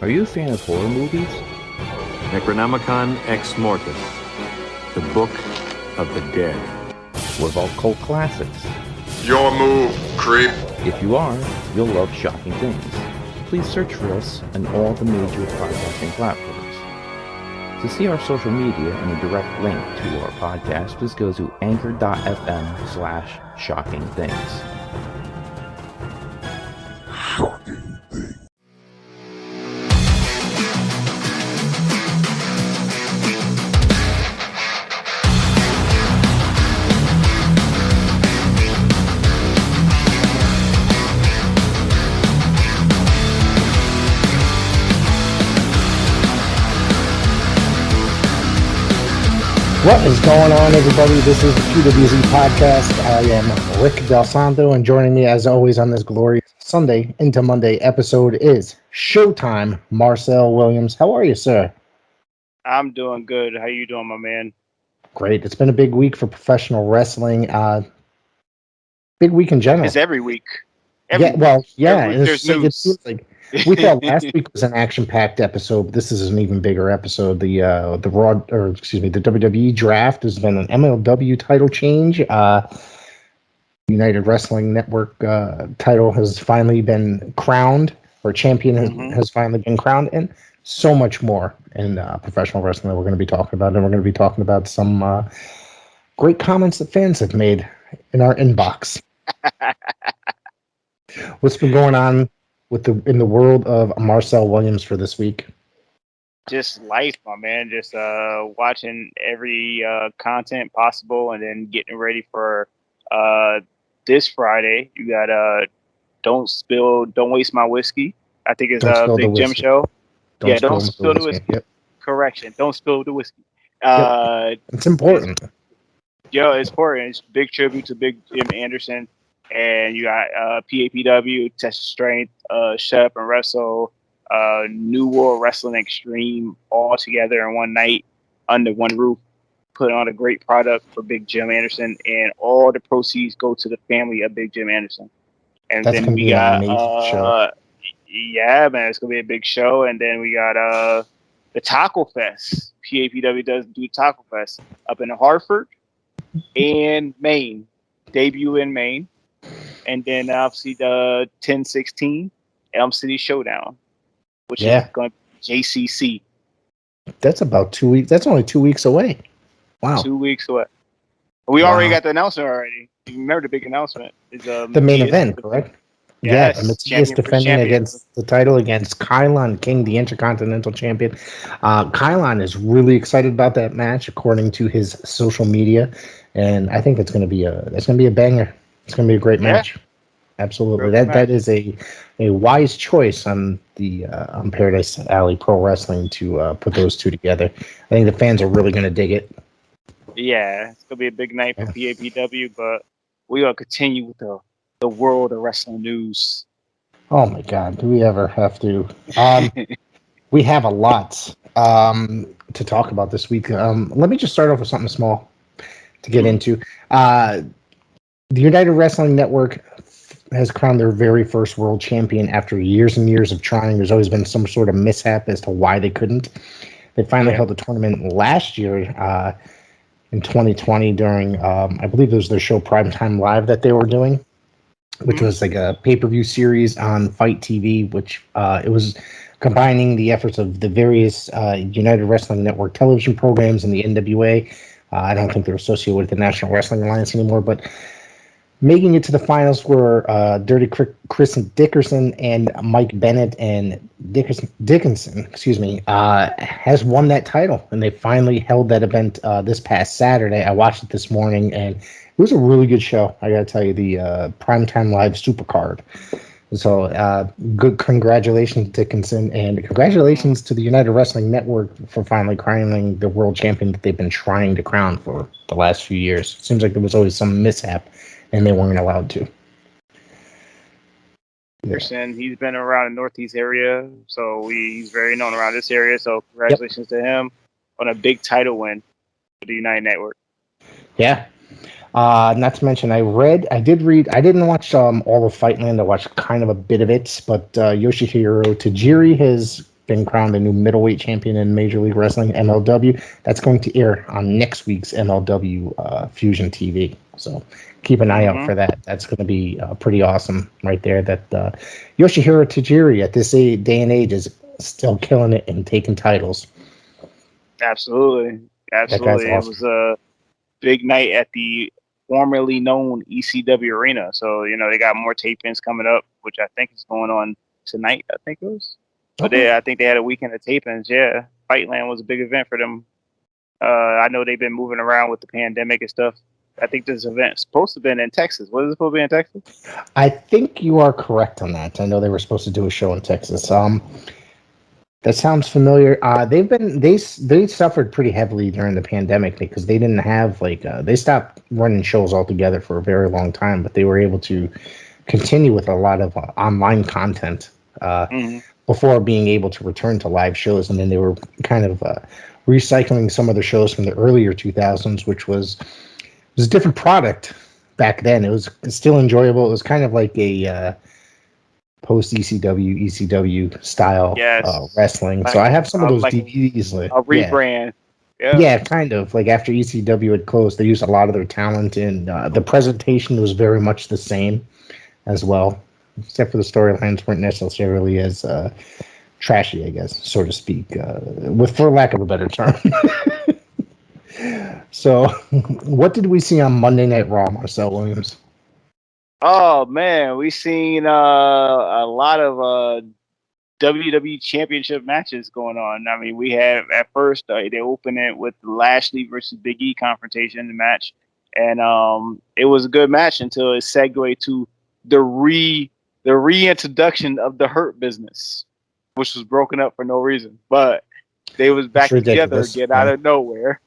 Are you a fan of horror movies? Necronomicon Ex Mortis, the Book of the Dead. What about cult classics? Your move, creep. If you are, you'll love Shocking Things. Please search for us on all the major podcasting platforms. To see our social media and a direct link to our podcast, please go to anchor.fm/shockingthings. What is going on, everybody? This is the PWZ podcast. I am Rick Del Santo, and joining me, as always, on this glorious Sunday into Monday episode is Showtime, Marcel Williams. How are you, sir? I'm doing good. How you doing, my man? Great. It's been a big week for professional wrestling. Big week in general. It's every week. Every week. There's news. It seems like we thought last week was an action-packed episode. This is an even bigger episode. The WWE draft has been an MLW title change. United Wrestling Network title has finally been crowned, or champion has finally been crowned, and so much more in professional wrestling that we're going to be talking about. And we're going to be talking about some great comments that fans have made in our inbox. What's been going on in the world of Marcel Williams for this week? Just life, my man. Just watching every content possible, and then getting ready for this Friday. You got Don't Waste My Whiskey. I think it's a Big Jim show. Don't spill the whiskey. Yep. Correction. Don't spill the whiskey. It's important. It's important. It's a big tribute to Big Jim Anderson. And you got PAPW, Test of Strength, Shut Up and Wrestle, New World Wrestling Extreme, all together in one night under one roof, putting on a great product for Big Jim Anderson, and all the proceeds go to the family of Big Jim Anderson. And That's then we got, yeah, man, it's gonna be a big show. And then we got the Taco Fest. PAPW does do Taco Fest up in Hartford and Maine, debut in Maine. And then obviously the 10/16 Elm City Showdown, which is going to be JCC. That's about 2 weeks. That's only 2 weeks away. Wow. 2 weeks away. We already got the announcement already. You remember the big announcement? Is the main event, correct? Yes. Yeah, Matthias defending against the title against Kylon King, the Intercontinental Champion. Kylon is really excited about that match, according to his social media, and I think it's going to be a banger. It's going to be a great match. Absolutely. That is a wise choice on the on Paradise Alley Pro Wrestling to put those two together. I think the fans are really going to dig it. Yeah, it's going to be a big night for PAPW, but we will continue with the world of wrestling news. Oh, my God. Do we ever have to? We have a lot to talk about this week. Let me just start off with something small to get into. The United Wrestling Network has crowned their very first world champion after years and years of trying. There's always been some sort of mishap as to why they couldn't. They finally held a tournament last year in 2020 during, I believe it was their show Primetime Live that they were doing, which was like a pay-per-view series on Fight TV, which it was combining the efforts of the various United Wrestling Network television programs and the NWA. I don't think they're associated with the National Wrestling Alliance anymore, but making it to the finals were Dirty Chris Dickerson and Mike Bennett, and Dickinson, has won that title, and they finally held that event this past Saturday. I watched it this morning, and it was a really good show. I got to tell you, the Primetime Live Supercard. So good congratulations, Dickinson, and congratulations to the United Wrestling Network for finally crowning the world champion that they've been trying to crown for the last few years. It seems like there was always some mishap, and they weren't allowed to. Anderson, he's been around the Northeast area, so he's very known around this area. So congratulations to him on a big title win for the United Network. Yeah. Not to mention, I didn't watch all of Fightland. I watched kind of a bit of it, but Yoshihiro Tajiri has been crowned the new middleweight champion in Major League Wrestling, MLW. That's going to air on next week's MLW Fusion TV. So keep an eye out for that. That's going to be pretty awesome right there. That Yoshihiro Tajiri at this day and age is still killing it and taking titles. Absolutely. Awesome. It was a big night at the formerly known ECW arena. So, they got more tapings coming up, which I think is going on tonight, I think it was. But I think they had a weekend of tapings, yeah. Fightland was a big event for them. I know they've been moving around with the pandemic and stuff. I think this event is supposed to have been in Texas. Was it supposed to be in Texas? I think you are correct on that. I know they were supposed to do a show in Texas. That sounds familiar. They suffered pretty heavily during the pandemic because they didn't have they stopped running shows altogether for a very long time, but they were able to continue with a lot of online content before being able to return to live shows. And then they were kind of recycling some of the shows from the earlier 2000s, which was a different product back then. It was still enjoyable. It was kind of like a post ECW style wrestling. So I have some of those DVDs. A rebrand. Yeah, kind of. Like after ECW had closed, they used a lot of their talent, and the presentation was very much the same as well, except for the storylines weren't necessarily as trashy, I guess, so to speak, for lack of a better term. So, what did we see on Monday Night Raw, Marcel Williams? Oh man, we seen a lot of WWE Championship matches going on. I mean, we have at first they opened it with the Lashley versus Big E confrontation, the match, and it was a good match until it segued to the reintroduction of the Hurt Business, which was broken up for no reason, but they was back together again out of nowhere.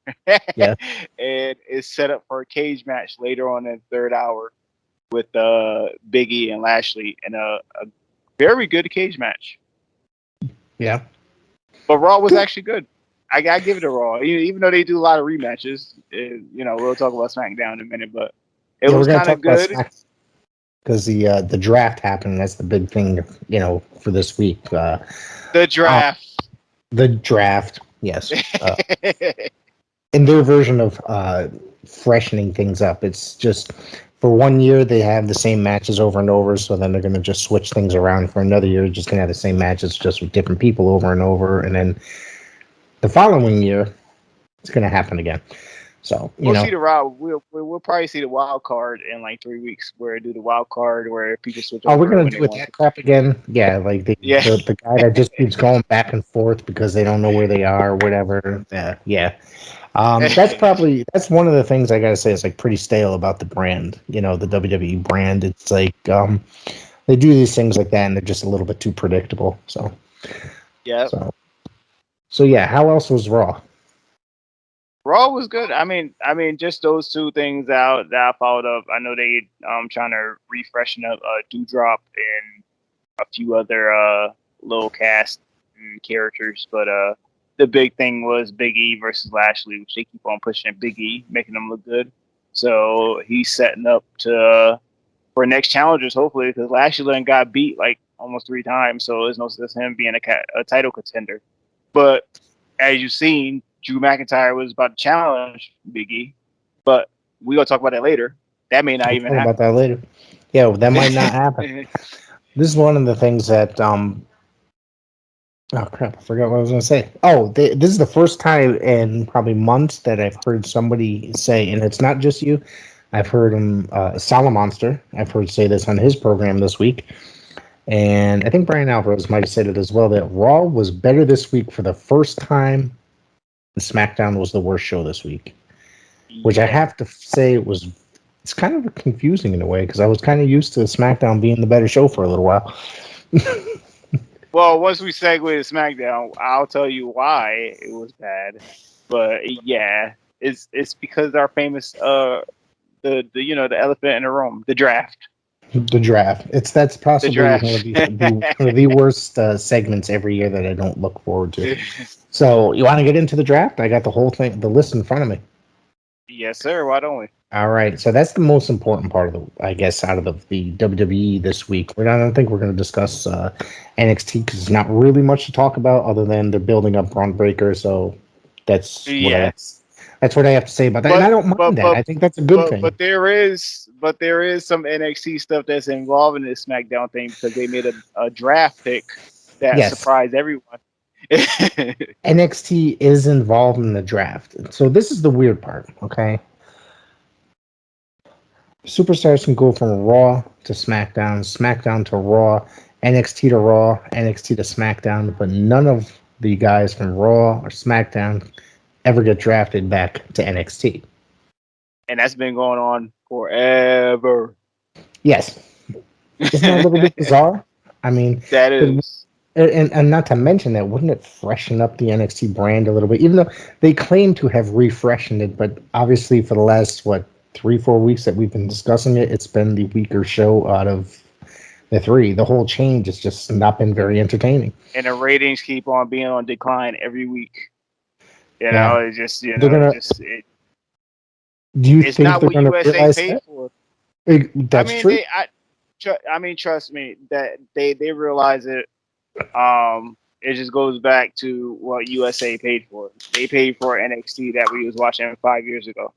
Yeah, and it's set up for a cage match later on in the third hour with Big E and Lashley in a very good cage match. Yeah. But Raw was actually good. I gotta give it a Raw. Even though they do a lot of rematches, we'll talk about SmackDown in a minute, but it was kind of good. Because the draft happened. That's the big thing, for this week. The draft. The draft, yes. In their version of freshening things up, it's just for 1 year they have the same matches over and over, so then they're going to just switch things around. For another year, just going to have the same matches just with different people over and over, and then the following year it's going to happen again. So we'll see the we'll probably see the wild card in like 3 weeks, where I do the wild card where people switch. Oh, we're going to do with that crap again? Yeah, like the guy that just keeps going back and forth because they don't know where they are or whatever. Yeah. That's one of the things I gotta say is like pretty stale about the brand, the WWE brand. It's like they do these things like that and they're just a little bit too predictable. So yeah. So yeah, how else was Raw? Raw was good. I mean, just those two things that I followed up. I know they trying to refreshen up Doudrop and a few other little cast and characters, but the big thing was Big E versus Lashley, which they keep on pushing Big E, making him look good. So he's setting up for next challengers, hopefully, because Lashley got beat like almost 3 times. So there's no sense him being a title contender. But as you've seen, Drew McIntyre was about to challenge Big E. But we're going to talk about that later. That may not even happen. About that later. Yeah, that might not happen. This is one of the things that oh crap! I forgot what I was going to say. Oh, this is the first time in probably months that I've heard somebody say, and it's not just you. I've heard him, Salamonster. I've heard say this on his program this week, and I think Brian Alvarez might have said it as well. That Raw was better this week for the first time. And SmackDown was the worst show this week, which I have to say it's kind of confusing in a way because I was kind of used to SmackDown being the better show for a little while. Well, once we segue to SmackDown, I'll tell you why it was bad. But yeah, it's because our famous the elephant in the room, the draft. The draft. That's possibly one of the worst segments every year that I don't look forward to. So you want to get into the draft? I got the whole thing, the list in front of me. Yes, sir. Why don't we? All right, so that's the most important part of I guess, out of the WWE this week. I don't think we're going to discuss NXT because there's not really much to talk about other than they're building up Braun Breaker. So that's what I Yeah. have. That's what I have to say about that, and I don't mind that. I think that's a good thing. But there is some NXT stuff that's involved in this SmackDown thing because they made a draft pick that surprised everyone. NXT is involved in the draft, so this is the weird part. Okay. Superstars can go from Raw to SmackDown, SmackDown to Raw, NXT to Raw, NXT to SmackDown, but none of the guys from Raw or SmackDown ever get drafted back to NXT. And that's been going on forever. Yes. Isn't that a little bit bizarre? I mean, that is. And not to mention that, wouldn't it freshen up the NXT brand a little bit? Even though they claim to have refreshened it, but obviously for the last, 3-4 weeks that we've been discussing it, it's been the weaker show out of the three. The whole change has just not been very entertaining. And the ratings keep on being on decline every week. You know, it's just, do you it's think not they're what going to USA realize paid that? for. That's true. Trust me, that they realize it. It just goes back to what USA paid for. They paid for NXT that we was watching 5 years ago.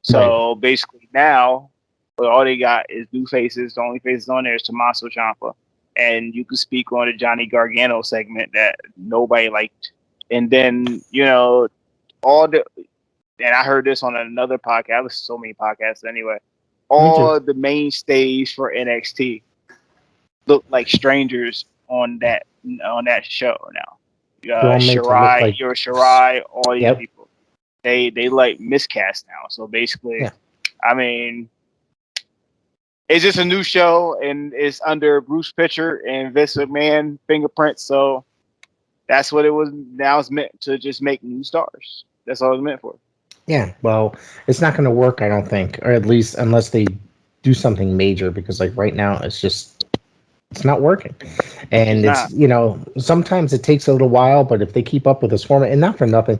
So basically now, all they got is new faces. The only faces on there is Tommaso Ciampa. And you can speak on the Johnny Gargano segment that nobody liked. And then, and I heard this on another podcast. I listen to so many podcasts anyway. All the mainstays for NXT look like strangers on that show now. Shirai, Shirai, all these people. They like miscast now. So basically, I mean, it's just a new show and it's under Bruce Pitcher and Vince McMahon fingerprints. So that's what it was. Now it's meant to just make new stars. That's all it's meant for. Yeah, well, it's not going to work, I don't think, or at least unless they do something major, because right now it's not working. And it's sometimes it takes a little while, but if they keep up with this format, and not for nothing,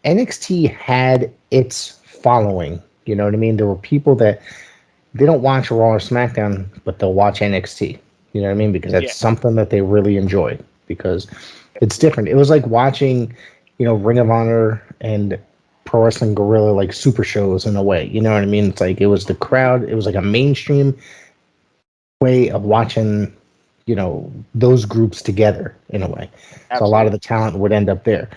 NXT had its following. You know what I mean? There were people that they don't watch Raw or SmackDown, but they'll watch NXT. You know what I mean? Because that's something that they really enjoy, because it's different. It was like watching, Ring of Honor and Pro Wrestling Guerrilla, like super shows in a way. You know what I mean? It's like it was the crowd. It was like a mainstream way of watching, those groups together in a way. Absolutely. So a lot of the talent would end up there.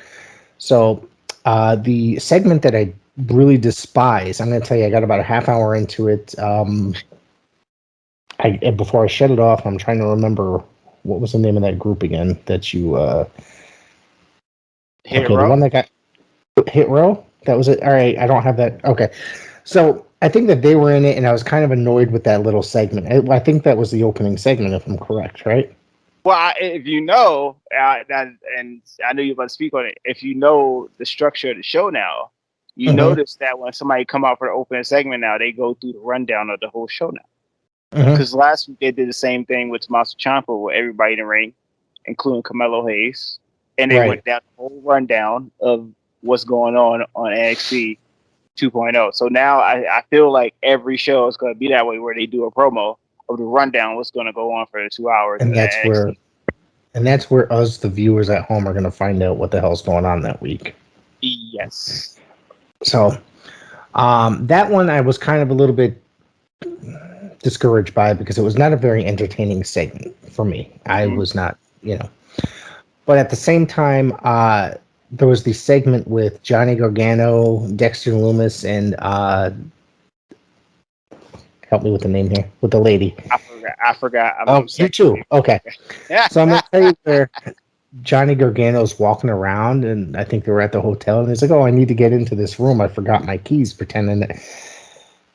So the segment that I really despise, I'm going to tell you, I got about a half hour into it. Before I shut it off, I'm trying to remember what was the name of that group again that you Hit Row? The one that got Hit Row? That was it. All right, I don't have that. Okay. So I think that they were in it, and I was kind of annoyed with that little segment. I think that was the opening segment, if I'm correct, right? Well, if you know, and I know you're about to speak on it, if you know the structure of the show now, you notice that when somebody come out for the opening segment now, they go through the rundown of the whole show now. Because last week they did the same thing with Tommaso Ciampa with everybody in the ring, including Carmelo Hayes, and they went down the whole rundown of what's going on NXT 2.0. So now I feel like every show is going to be that way, where they do a promo of the rundown what's going to go on for the 2 hours. And that's where us, the viewers at home, are going to find out what the hell's going on that week. Yes. So that one I was kind of a little bit discouraged by, because it was not a very entertaining segment for me. I was not, But at the same time, there was the segment with Johnny Gargano, Dexter Lumis, and help me with the name here, with the lady. I forgot. You too. Okay. So I'm going to tell you where Johnny Gargano's walking around, and I think they were at the hotel, and he's like, I need to get into this room. I forgot my keys, pretending that.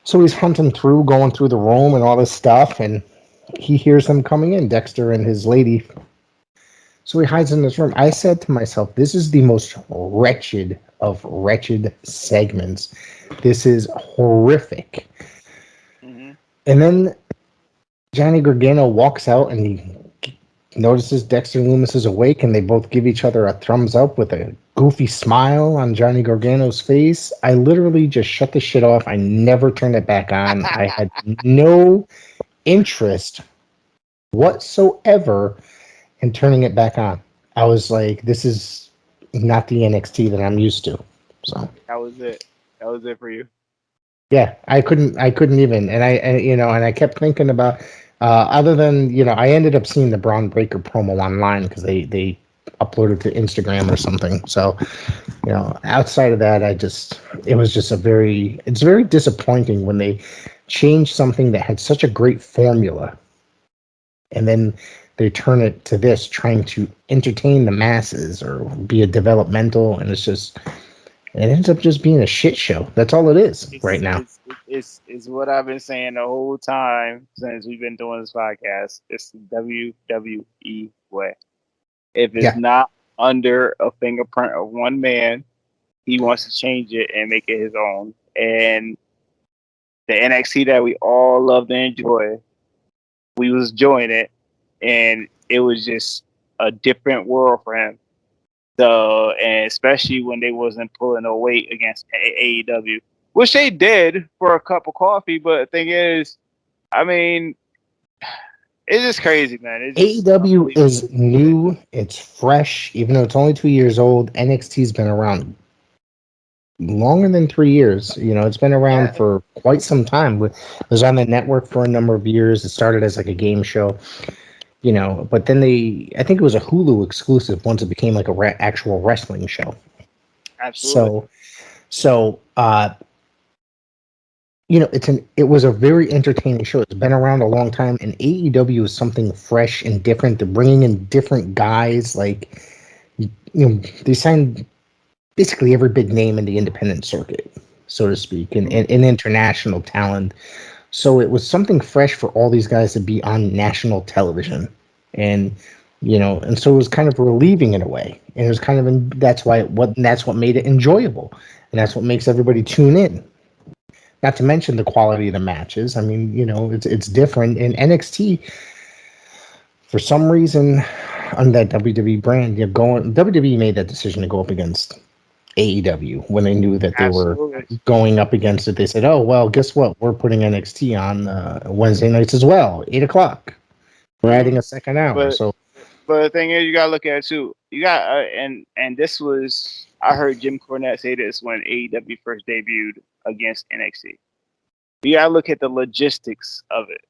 So he's hunting through, going through the room and all this stuff, and he hears them coming in, Dexter and his lady. So he hides in this room. I said to myself, this is the most wretched of wretched segments. This is horrific. And then Johnny Gargano walks out and he notices Dexter Lumis is awake, and they both give each other a thumbs up with a goofy smile on Johnny Gargano's face. I literally just shut the shit off. I never turned it back on. I had no interest whatsoever in turning it back on. I was like, this is not the NXT that I'm used to. So that was it. That was it for you. Yeah, I couldn't even, and I kept thinking about, other than, I ended up seeing the Braun Breaker promo online because they uploaded to Instagram or something. So, outside of that, it's very disappointing when they change something that had such a great formula, and then they turn it to this, trying to entertain the masses or be a developmental, and it ends up just being a shit show. That's all it is right now. It's what I've been saying the whole time since we've been doing this podcast. It's the WWE way. If it's not under a fingerprint of one man, he wants to change it and make it his own. And the NXT that we all love to enjoy, we was enjoying it, and it was just a different world for him. So, and especially when they wasn't pulling no weight against AEW, which they did for a cup of coffee. But the thing is, I mean, it's just crazy, man. AEW is new. It's fresh, even though it's only 2 years old. NXT's been around longer than 3 years. It's been around for quite some time. It was on the network for a number of years. It started as like a game show. But then I think it was a Hulu exclusive once it became like a actual wrestling show. Absolutely. So, it was a very entertaining show. It's been around a long time, and AEW is something fresh and different. They're bringing in different guys. Like, they signed basically every big name in the independent circuit, so to speak, and international talent. So it was something fresh for all these guys to be on national television, and so it was kind of relieving in a way, and it was kind of that's what made it enjoyable, and that's what makes everybody tune in. Not to mention the quality of the matches. I mean, it's different in NXT. For some reason, on that WWE brand, WWE made that decision to go up against AEW when they knew that they were going up against it. They said, "Oh well, guess what? We're putting NXT on Wednesday nights as well, 8:00. We're adding a second hour." But the thing is, you gotta look at it too. You got and this was, I heard Jim Cornette say this when AEW first debuted against NXT. You gotta look at the logistics of it.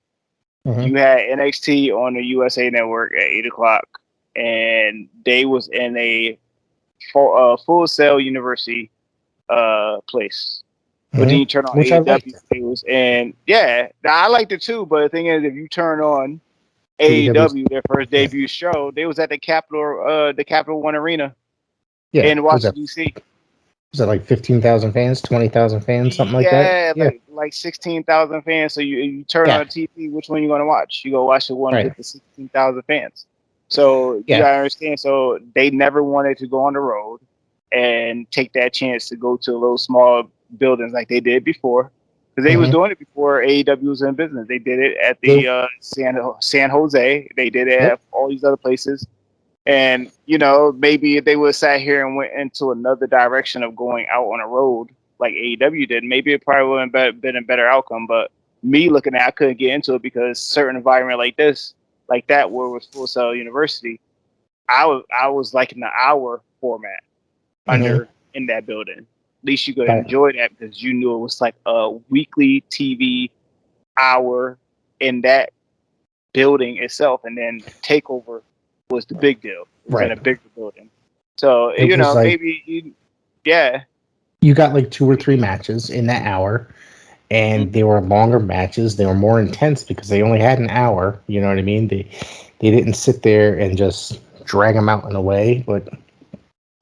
Mm-hmm. You had NXT on the USA Network at 8:00, and they was in a Full Sail University place. But then you turn on AEW, it was I liked it too. But the thing is, if you turn on AEW, their first debut show, they was at the Capital One Arena in Washington DC. Was that like 15,000 fans, 20,000 fans, something like that? Yeah, like 16,000 fans. So you turn on TV, which one you going to watch? You go watch the one with the 16,000 fans. So you gotta understand. So they never wanted to go on the road and take that chance to go to little small buildings like they did before, because they was doing it before AEW was in business. They did it at the San Jose. They did it at all these other places. And maybe if they would have sat here and went into another direction of going out on a road like AEW did, maybe it probably would have been a better outcome. But me looking at it, I couldn't get into it because certain environment like that where it was Full Sail University, I was like in the hour format under in that building. At least you could enjoy that because you knew it was like a weekly TV hour in that building itself, and then TakeOver was the big deal. It was in a bigger building. So maybe you got like 2 or 3 matches in that hour. And they were longer matches. They were more intense because they only had an hour. You know what I mean? They didn't sit there and just drag them out in a way. But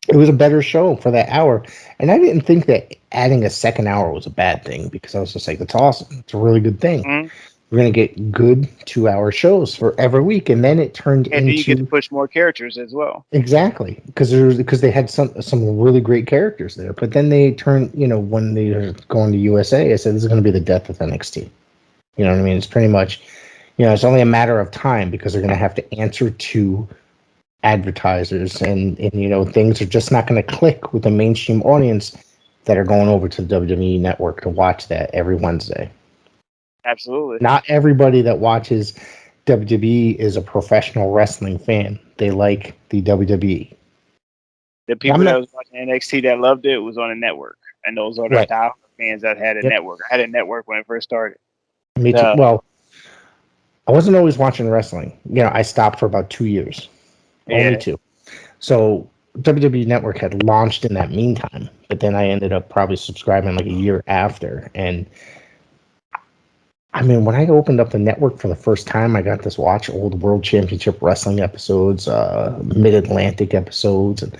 it was a better show for that hour. And I didn't think that adding a second hour was a bad thing, because I was just like, that's awesome. It's a really good thing. Mm-hmm. We're going to get good 2-hour shows for every week. And then it turned into... And you get to push more characters as well. Exactly. Because they had some really great characters there. But then they turned, when they were going to USA, I said, this is going to be the death of NXT. You know what I mean? It's pretty much, it's only a matter of time because they're going to have to answer to advertisers, and things are just not going to click with the mainstream audience that are going over to the WWE Network to watch that every Wednesday. Absolutely. Not everybody that watches WWE is a professional wrestling fan. They like the WWE. The people that was watching NXT that loved it was on a network, and those are the style fans that had a network. I had a network when it first started. Me too. Well, I wasn't always watching wrestling. I stopped for about 2 years. Only 2. So WWE Network had launched in that meantime, but then I ended up probably subscribing like a year after. And I mean, when I opened up the network for the first time, I got to watch old World Championship Wrestling episodes, Mid-Atlantic episodes, and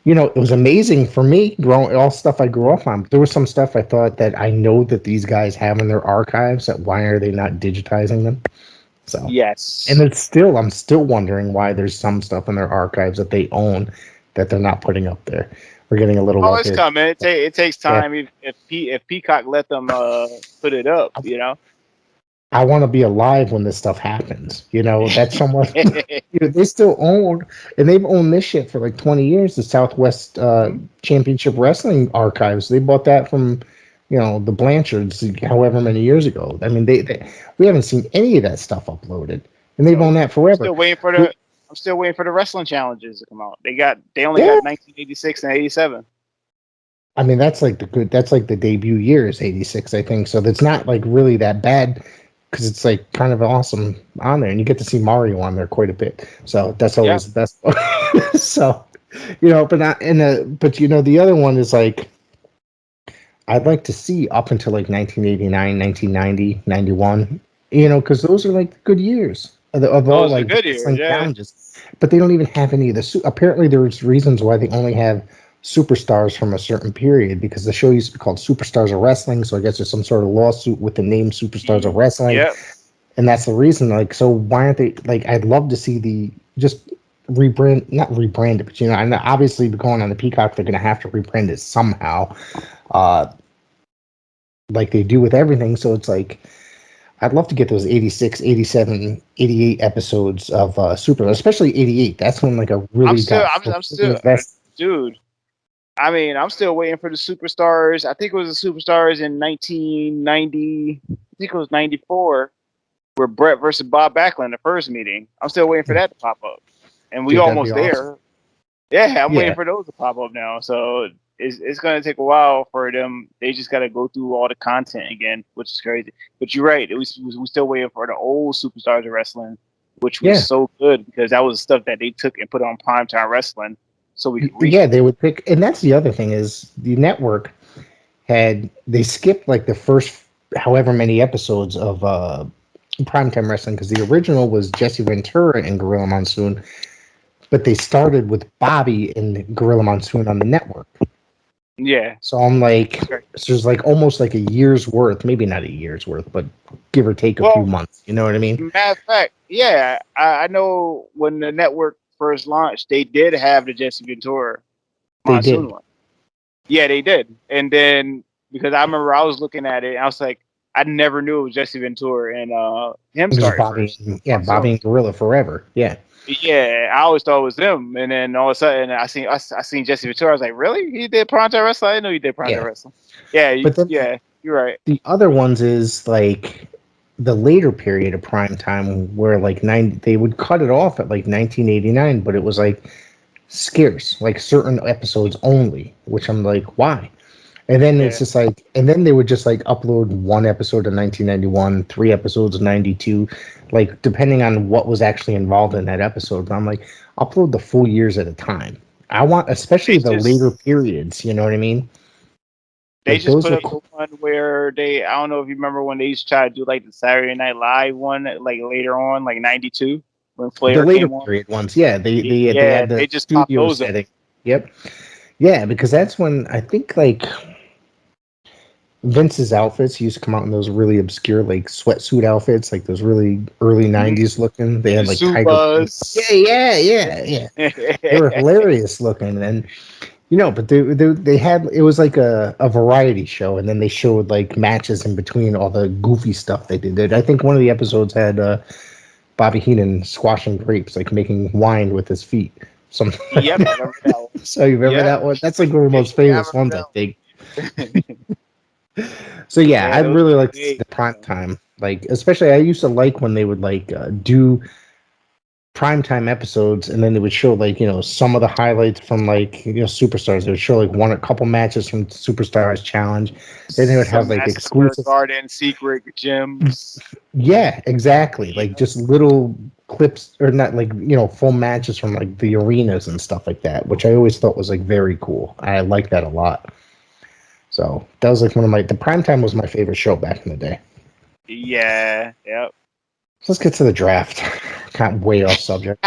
it was amazing for me, all stuff I grew up on. There was some stuff I thought that I know that these guys have in their archives, that why are they not digitizing them? So yes. And I'm still wondering why there's some stuff in their archives that they own that they're not putting up there. We're getting a little. Oh, it's coming. It takes time. Yeah. If Peacock let them put it up, I want to be alive when this stuff happens. That's somewhat. They still own, and they've owned this shit for like 20 years. The Southwest Championship Wrestling Archives. They bought that from, the Blanchards, however many years ago. I mean, we haven't seen any of that stuff uploaded, and they've owned that forever. I'm still waiting for the wrestling challenges to come out. They only got 1986 and 87. I mean, that's like the debut year is 86, I think. So that's not like really that bad. Because it's like kind of awesome on there, and you get to see Mario on there quite a bit. So that's always the best one. So, but not but the other one is like, I'd like to see up until like 1989, 1990, 91. Because those are like good years of all like good years, challenges. But they don't even have any of the. Apparently, there's reasons why they only have superstars from a certain period, because the show used to be called Superstars of Wrestling, so I guess there's some sort of lawsuit with the name Superstars of Wrestling. Yep. And that's the reason, like, so why aren't they, like, I'd love to see not rebrand it, but and obviously going on the Peacock, they're going to have to rebrand it somehow, like they do with everything. So it's like, I'd love to get those 86, 87, 88 episodes of Super, especially 88. That's when like a really dude. I mean, I'm still waiting for the Superstars. I think it was the Superstars in 1990. I think it was 94, where Brett versus Bob Backlund, the first meeting. I'm still waiting for that to pop up, and we almost there. Awesome. Yeah, I'm waiting for those to pop up now. So it's going to take a while for them. They just got to go through all the content again, which is crazy. But you're right. We're still waiting for the old Superstars of Wrestling, which was so good because that was stuff that they took and put on Primetime Wrestling. So we they would pick, and that's the other thing is the network they skipped like the first however many episodes of Primetime Wrestling, because the original was Jesse Ventura and Gorilla Monsoon, but they started with Bobby and Gorilla Monsoon on the network. Yeah. So I'm like, so there's like almost like a year's worth, maybe not a year's worth, but give or take a few months. You know what I mean? Matter of fact, yeah, I know when the network first launched, they did have the Jesse Ventura Monsoon one. Yeah, they did. And then because I remember I was looking at it, and I was like, I never knew it was Jesse Ventura and him started Bobby, first. Bobby and Gorilla forever. Yeah. Yeah, I always thought it was him, and then all of a sudden I seen Jesse Ventura. I was like, really? He did Primetime Wrestling? I didn't know he did Primetime Wrestling. Yeah, you're right. The other ones is like the later period of Primetime where like they would cut it off at like 1989, but it was like scarce, like certain episodes only, which I'm like, why? And then it's just like, and then they would just like upload one episode of 1991, 3 episodes of 92, like depending on what was actually involved in that episode. I'm like, upload the full years at a time. I want, especially the later periods, you know what I mean? They like just put up the one where I don't know if you remember when they used to try to do like the Saturday Night Live one, like later on, like 92, when Flair the later came period ones. Yeah, they had the just studio setting. Yep. Yeah, because that's when I think like Vince's outfits used to come out in those really obscure like sweatsuit outfits, like those really early 90s looking. They had like Subas. Yeah. They were hilarious looking. And But they had, it was like a variety show, and then they showed like matches in between all the goofy stuff they did. I think one of the episodes had Bobby Heenan squashing grapes, like making wine with his feet. Something. Yep, I remember that one. So you remember that one? That's like one of the most famous ones, I think. So yeah, I'd really like to see the prime time. Like, especially I used to like when they would like do primetime episodes, and then they would show like some of the highlights from like superstars. They would show like a couple matches from Superstars Challenge. Then they would have like exclusive Garden secret gems. Yeah, exactly. Like just little clips, or not like full matches from like the arenas and stuff like that, which I always thought was like very cool. I like that a lot. So that was like the primetime was my favorite show back in the day. Yeah. Yep. So let's get to the draft. Kind of way off subject.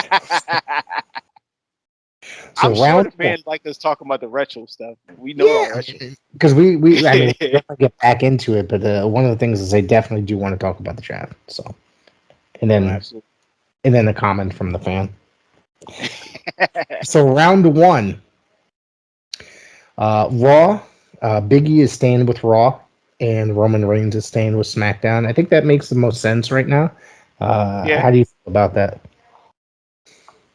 I'm sure the fans like us talking about the retro stuff. We know retro. Because we definitely get back into it, but one of the things is I definitely do want to talk about the draft. So, and then the comment from the fan. So round 1, Raw. Biggie is staying with Raw, and Roman Reigns is staying with SmackDown. I think that makes the most sense right now. How do you feel about that?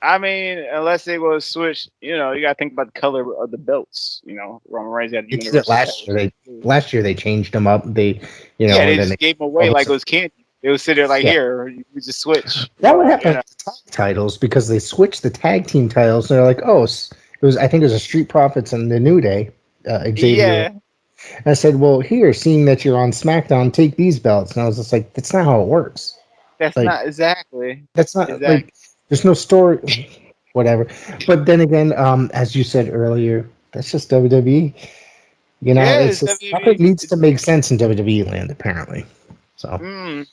I mean, unless they will switch, you got to think about the color of the belts. Roman Reigns had the universal. Last year they changed them up. They just gave them away like it was candy. They would sit there like, here, you just switch. That would happen with the tag titles, because they switched the tag team titles. They're like, I think it was a Street Profits and the New Day. Xavier. Yeah. And I said, well, here, seeing that you're on SmackDown, take these belts. And I was just like, that's not how it works. That's not exactly. That's not like, there's no story, whatever. But then again, as you said earlier, that's just WWE. It's just, it needs to make sense in WWE land, apparently. So.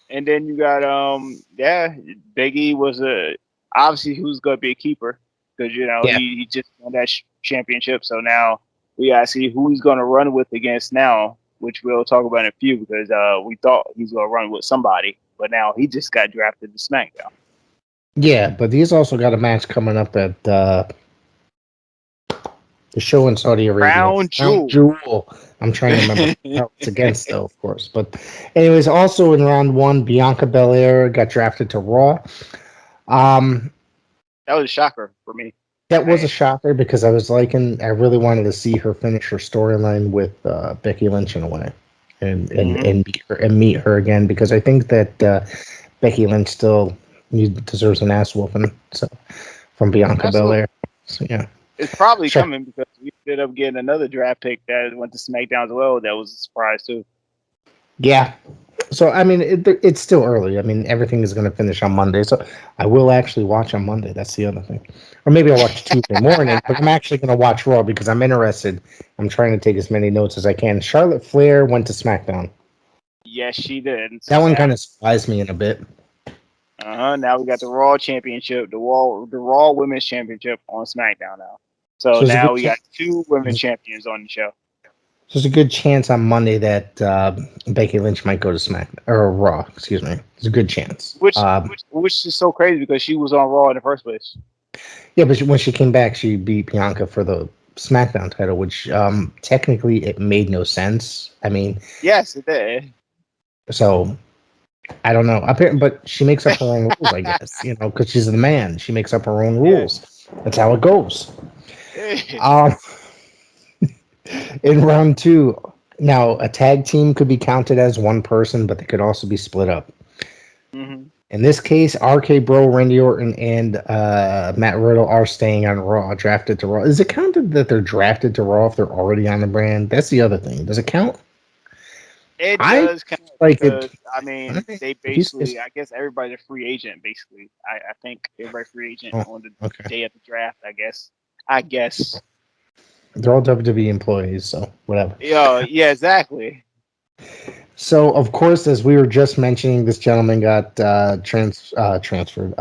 And then you got Big E was obviously who's going to be a keeper, because he just won that championship. So now we gotta see who he's gonna run with against now, which we'll talk about in a few, because we thought he's gonna run with somebody, but now he just got drafted to SmackDown. Yeah, but he's also got a match coming up at the show in Saudi Arabia. Crown Jewel. I'm trying to remember how it's against, though, of course. But anyways, also in round 1, Bianca Belair got drafted to Raw. That was a shocker for me. That was a shocker, because I really wanted to see her finish her storyline with Becky Lynch in a way, and meet her again, because I think that Becky Lynch still deserves an ass whooping. So from Bianca Belair. So yeah, it's probably coming, because we ended up getting another draft pick that went to SmackDown as well. That was a surprise too. Yeah. So, I mean, it's still early. I mean, everything is going to finish on Monday. So, I will actually watch on Monday. That's the other thing. Or maybe I'll watch Tuesday morning. But I'm actually going to watch Raw, because I'm interested. I'm trying to take as many notes as I can. Charlotte Flair went to SmackDown. Yes, she did. That one kind of surprised me in a bit. Now we got the Raw Championship, the Raw Women's Championship on SmackDown now. So now we got 2 women's champions on the show. So there's a good chance on Monday that Becky Lynch might go to SmackDown or Raw. Excuse me. There's a good chance. Which is so crazy, because she was on Raw in the first place. Yeah, but when she came back, she beat Bianca for the SmackDown title, which technically it made no sense. I mean, yes, it did. So I don't know. But she makes up her own rules, I guess. Because she's the man. She makes up her own rules. That's how it goes. In round 2, now a tag team could be counted as one person, but they could also be split up. Mm-hmm. In this case, RK Bro, Randy Orton, and Matt Riddle are staying on Raw, drafted to Raw. Is it counted that they're drafted to Raw if they're already on the brand? That's the other thing. Does it count? It does count. Because, I mean, they basically, I guess everybody's a free agent, basically. I think everybody's free agent on the day of the draft, I guess. They're all WWE employees, so whatever. Yeah, exactly. So, of course, as we were just mentioning, this gentleman got transferred,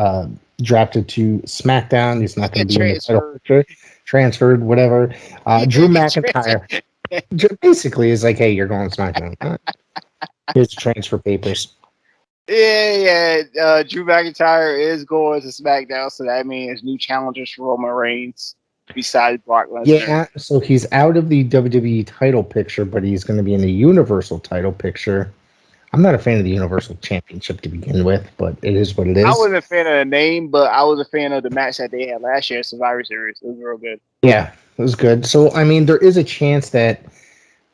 drafted to SmackDown. He's not going to be in the title picture. Transferred, whatever. Drew McIntyre basically is like, hey, you're going to SmackDown. Here's the transfer papers. Yeah. Drew McIntyre is going to SmackDown, so that means new challengers for Roman Reigns. besides Brock Lesnar. Yeah, so he's out of the WWE title picture, but he's going to be in the Universal title picture. I'm not a fan of the Universal Championship to begin with, but it is what it is. I wasn't a fan of the name, but I was a fan of the match that they had last year, Survivor Series. It was real good. Yeah, it was good. So, I mean, there is a chance that,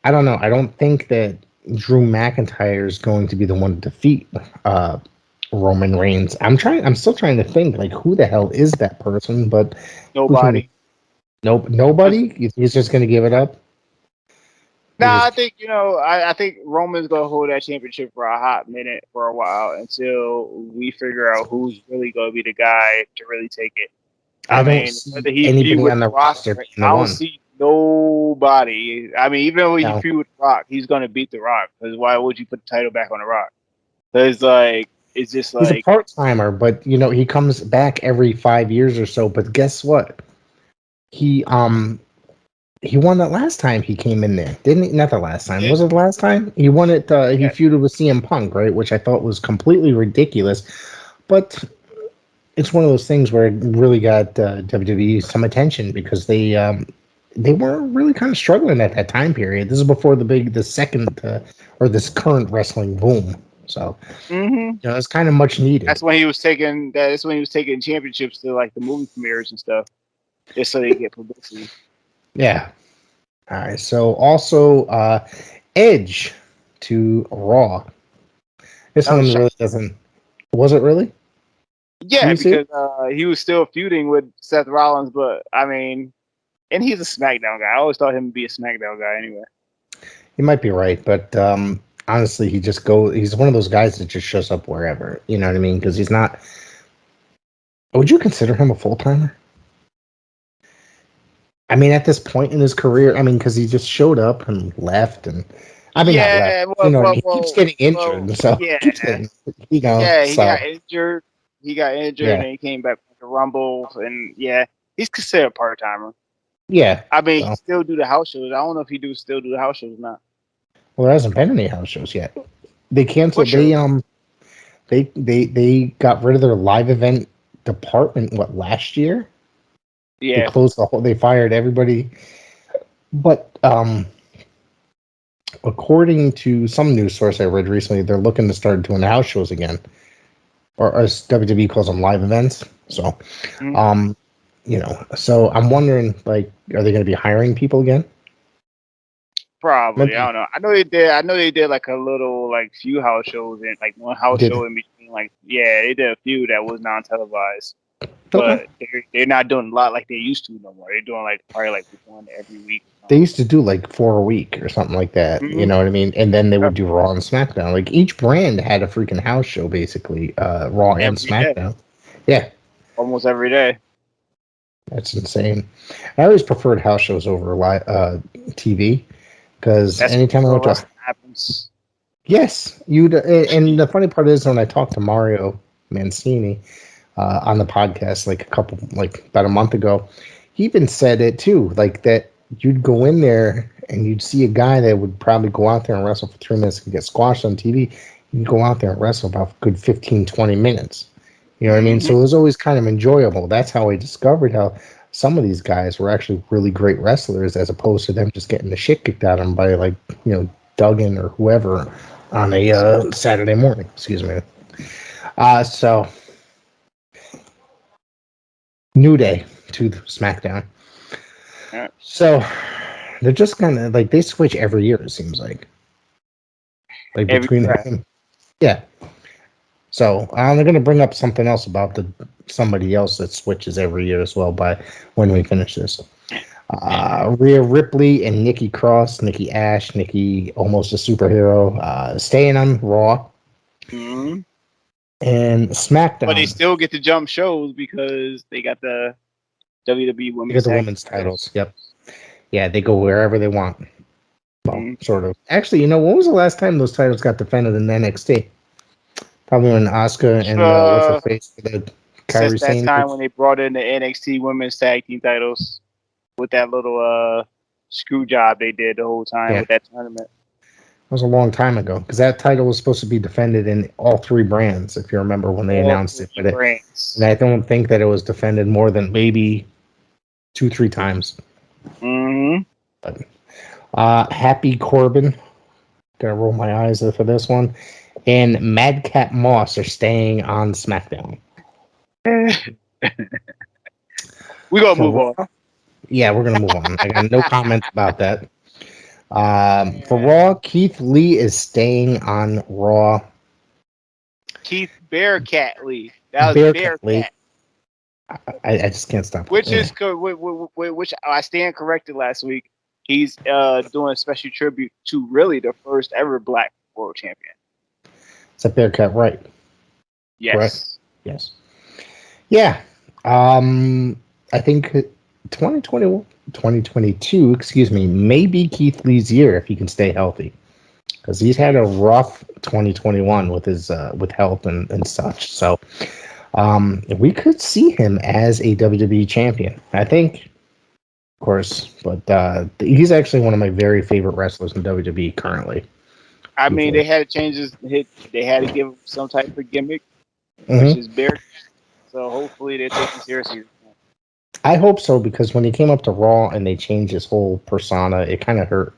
I don't know, I don't think that Drew McIntyre is going to be the one to defeat Roman Reigns. I'm still trying to think, like, who the hell is that person? But Nobody. Nobody? He's just going to give it up? I think, I think Roman's going to hold that championship for a hot minute, for a while, until we figure out who's really going to be the guy to really take it. I mean, whether he anybody on the roster. I don't see nobody. I mean, even when you feud with Rock, he's going to beat The Rock. Because why would you put the title back on The Rock? Because, like, it's just like... He's a part-timer, but, he comes back every 5 years or so. But guess what? He won that last time he came in there, didn't he? Not the last time. Was it the last time? He won it. He feuded with CM Punk, right? Which I thought was completely ridiculous. But it's one of those things where it really got WWE some attention because they were really kind of struggling at that time period. This is before the second or this current wrestling boom. So it's kind of much needed. That's when he was taking. That's when he was taking championships to like the movie premieres and stuff, just so they get publicity. Yeah. All right. So also Edge to Raw. This one really doesn't. Was it really? Yeah, because he was still feuding with Seth Rollins, but I mean, and he's a SmackDown guy. I always thought him to be a SmackDown guy anyway. You might be right, but honestly, he's one of those guys that just shows up wherever. You know what I mean? Because he's not. Would you consider him a full-timer? I mean, at this point in his career, because he just showed up and left, and not left. He keeps getting injured, so he got injured. He got injured, and he came back with the Rumble, and he's considered a part timer. Yeah, he still do the house shows. I don't know if he still do the house shows or not. Well, there hasn't been any house shows yet. They canceled. They got rid of their live event department. Last year? Yeah, they closed the whole. They fired everybody. But according to some news source I read recently, they're looking to start doing house shows again, or as WWE calls them, live events. So, so I'm wondering, like, are they going to be hiring people again? Probably. I don't know. I know they did like a little like few house shows and like one house show in between. Like, they did a few that was non-televised. But they're not doing a lot like they used to no more. They're doing like probably like one every week. They used to do like 4 a week or something like that. You know what I mean? And then they would do Raw and SmackDown. Like each brand had a freaking house show, basically. Raw and SmackDown. Yeah. Almost every day. That's insane. I always preferred house shows over live TV because anytime I went to happens. Yes, you'd. And the funny part is when I talked to Mario Mancini on the podcast, about a month ago, he even said it too, like that you'd go in there and you'd see a guy that would probably go out there and wrestle for 3 minutes and get squashed on TV. You'd go out there and wrestle about a good 15, 20 minutes. You know what I mean? So it was always kind of enjoyable. That's how I discovered how some of these guys were actually really great wrestlers as opposed to them just getting the shit kicked out of them by Duggan or whoever on a Saturday morning. Excuse me. So New Day to SmackDown. Yeah. So they're just kind of like they switch every year. It seems like between them. Yeah. So they're going to bring up something else about somebody else that switches every year as well. By when we finish this, Rhea Ripley and Nikki Cross, Nikki Ash, Nikki almost a superhero, staying on Raw. Mm-hmm. And SmackDown. But they still get to jump shows because they got the WWE women's titles. Yep. Yeah, they go wherever they want. Well, sort of. Actually, when was the last time those titles got defended in NXT? Probably when Asuka and what's her face for the Kairi Sane. That time when they brought in the NXT women's tag team titles with that little screw job they did the whole time with that tournament. That was a long time ago because that title was supposed to be defended in all 3 brands, if you remember when they announced it. And I don't think that it was defended more than maybe 2-3 times. Mm-hmm. But, Happy Corbin. Gotta roll my eyes for this one. And Madcap Moss are staying on SmackDown. We're going to move on. Yeah, we're going to move on. I got no comments about that. For Raw, Keith Lee is staying on Raw. Keith Bearcat Lee. That was Bearcat Lee. Bearcat. I just can't stop. Which I stand corrected last week. He's doing a special tribute to really the first ever Black World Champion. Is that Bearcat right? Yes. Correct? Yes. Yeah. I think 2022, excuse me, may be Keith Lee's year if he can stay healthy. Because he's had a rough 2021 with his with health and such. So we could see him as a WWE champion. I think, of course, but he's actually one of my very favorite wrestlers in WWE currently. I mean, they had to change his hit. They had to give him some type of gimmick, which is Bearcat. So hopefully they take him seriously. I hope so, because when he came up to Raw and they changed his whole persona, it kind of hurt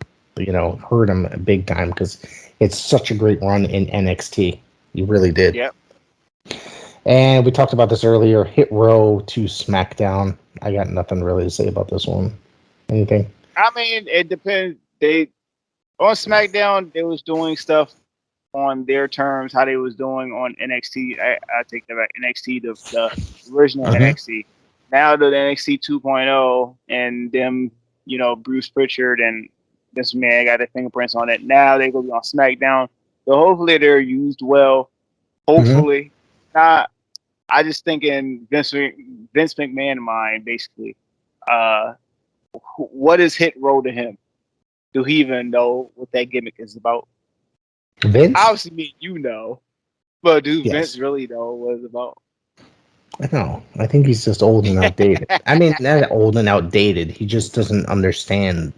him big time, because it's such a great run in NXT. He really did. Yep. And we talked about this earlier. Hit Row to SmackDown. I got nothing really to say about this one. Anything? I mean, it depends. On SmackDown, they was doing stuff on their terms, how they was doing on NXT. I take that back. NXT, the original NXT. Now the NXT 2.0 and them, Bruce Pritchard and this man got their fingerprints on it. Now they go be on SmackDown. So hopefully they're used well. Hopefully. I just think in Vince McMahon mind, basically, what is Hit Row to him? Do he even know what that gimmick is about? Vince? Obviously, but do Vince really know what it's about? I don't know. I think he's just old and outdated. I mean, not old and outdated. He just doesn't understand,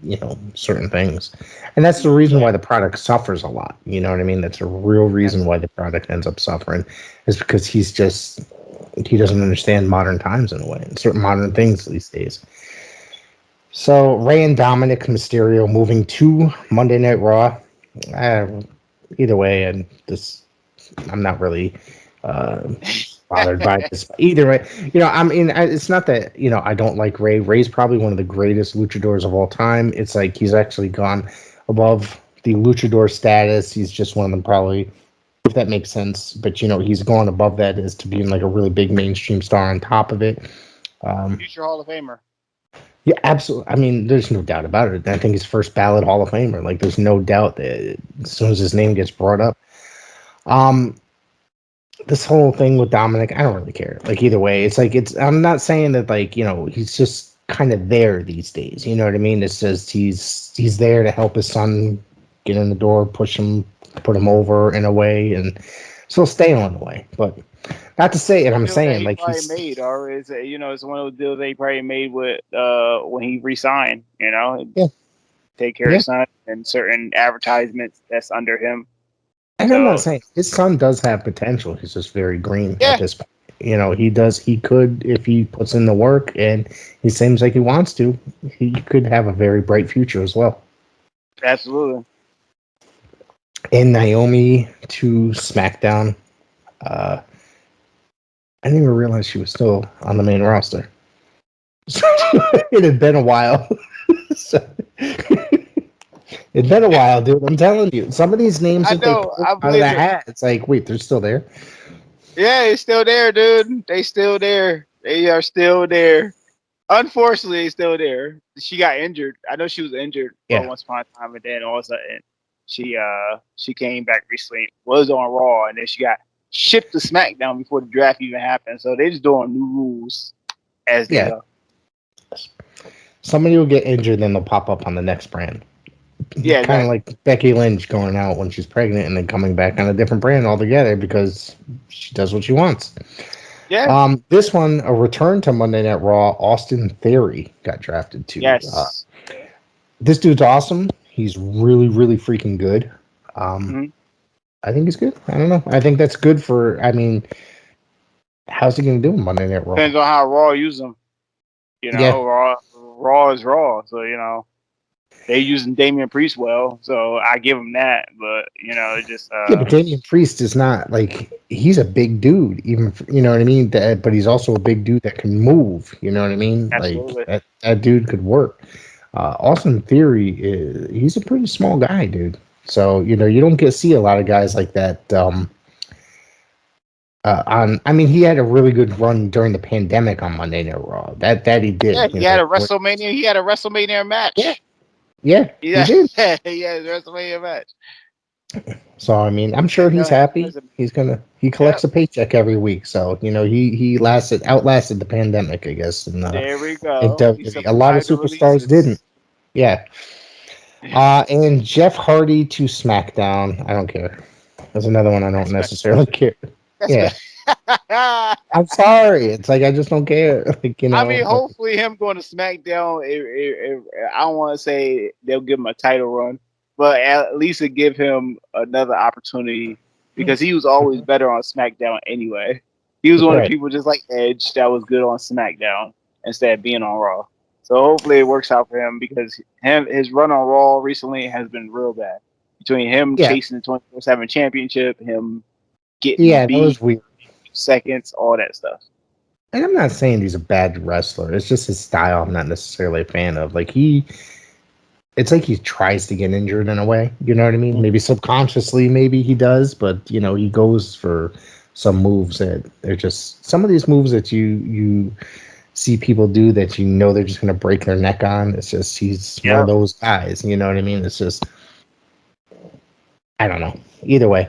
certain things. And that's the reason why the product suffers a lot. You know what I mean? That's a real reason why the product ends up suffering, is because he doesn't understand modern times in a way, and certain modern things these days. So Rey and Dominic Mysterio moving to Monday Night Raw. Either way, I'm not really bothered by this. Either way, it's not that I don't like Rey. Rey's probably one of the greatest luchadors of all time. It's like he's actually gone above the luchador status. He's just one of them, probably, if that makes sense. But he's gone above that as to being like a really big mainstream star on top of it. Future Hall of Famer. Yeah, absolutely. I mean, there's no doubt about it. I think he's first ballot Hall of Famer. Like, there's no doubt that as soon as his name gets brought up. This whole thing with Dominic, I don't really care. Like, either way, I'm not saying that, he's just kind of there these days. You know what I mean? It's just he's there to help his son get in the door, push him, put him over in a way, and still stay on the way. But not to say it, I'm saying like he's made, or it's one of those deals that he probably made with when he resigned. Take care of his son and certain advertisements that's under him. And I'm not saying his son does have potential. He's just very green at this point. He could, if he puts in the work and he seems like he wants to, he could have a very bright future as well. Absolutely. And Naomi to SmackDown. I didn't even realize she was still on the main roster. It had been a while. It's been a while, dude. I'm telling you. Some of these names that they pull out of the hat, it's like, wait, they're still there? Yeah, it's still there, dude. They still there. They are still there. Unfortunately, they're still there. She got injured. I know she was injured once upon a time, and then all of a sudden she came back recently, was on Raw, and then she got shipped to SmackDown before the draft even happened. So they're just doing new rules as they go. Somebody will get injured, then they'll pop up on the next brand. Yeah, kind of like Becky Lynch going out when she's pregnant and then coming back on a different brand altogether because she does what she wants. Yeah. This one, a return to Monday Night Raw. Austin Theory got drafted too. Yes. This dude's awesome. He's really, really freaking good. I think he's good. I don't know. I think that's good for. I mean, how's he going to do in Monday Night Raw? Depends on how Raw use him. Raw Raw is Raw. So, they're using Damian Priest well. So I give them that. But, it just. Yeah, but Damian Priest is not he's a big dude, even you know what I mean. But he's also a big dude that can move. You know what I mean? Absolutely. Like that dude could work. Austin Theory he's a pretty small guy, dude. So you don't see a lot of guys like that. He had a really good run during the pandemic on Monday Night Raw. That he did. Yeah, he had a WrestleMania. He had a WrestleMania match. Yeah, he did. He had a WrestleMania match. So I'm sure he's happy. He collects a paycheck every week. So he outlasted the pandemic, I guess. And there we go. A lot of superstars didn't. Yeah. And Jeff Hardy to SmackDown. I don't care. There's another one I don't necessarily care. Yeah. I'm sorry. It's like I just don't care. Hopefully him going to SmackDown. I don't want to say they'll give him a title run, but at least it give him another opportunity because he was always better on SmackDown anyway. He was one of the people just like Edge that was good on SmackDown instead of being on Raw. So hopefully it works out for him because his run on Raw recently has been real bad. Between him chasing the 24/7 championship, him getting beat, that was weird. Seconds, all that stuff. And I'm not saying he's a bad wrestler. It's just his style I'm not necessarily a fan of. It's like he tries to get injured in a way. You know what I mean? Maybe subconsciously, maybe he does, but he goes for some moves that they're just some of these moves that you see people do that they're just gonna break their neck on. It's just he's one of those guys. You know what I mean? It's just I don't know. Either way.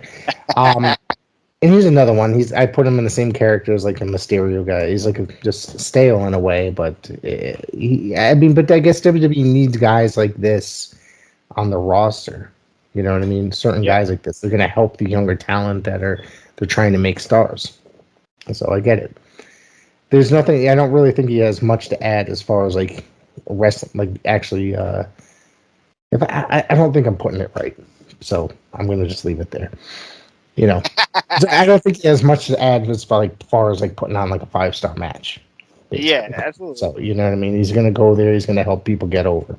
And here's another one. I put him in the same character as like the Mysterio guy. He's just stale in a way, but but I guess WWE needs guys like this on the roster. You know what I mean? Certain guys like this, they're going to help the younger talent that they're trying to make stars. So I get it. There's nothing. I don't really think he has much to add as far as like wrestling. Actually, if I don't think I'm putting it right, so I'm going to just leave it there. I don't think he has much to add as far as putting on like a 5-star match. Basically. Yeah, absolutely. So you know what I mean? He's gonna go there, he's gonna help people get over.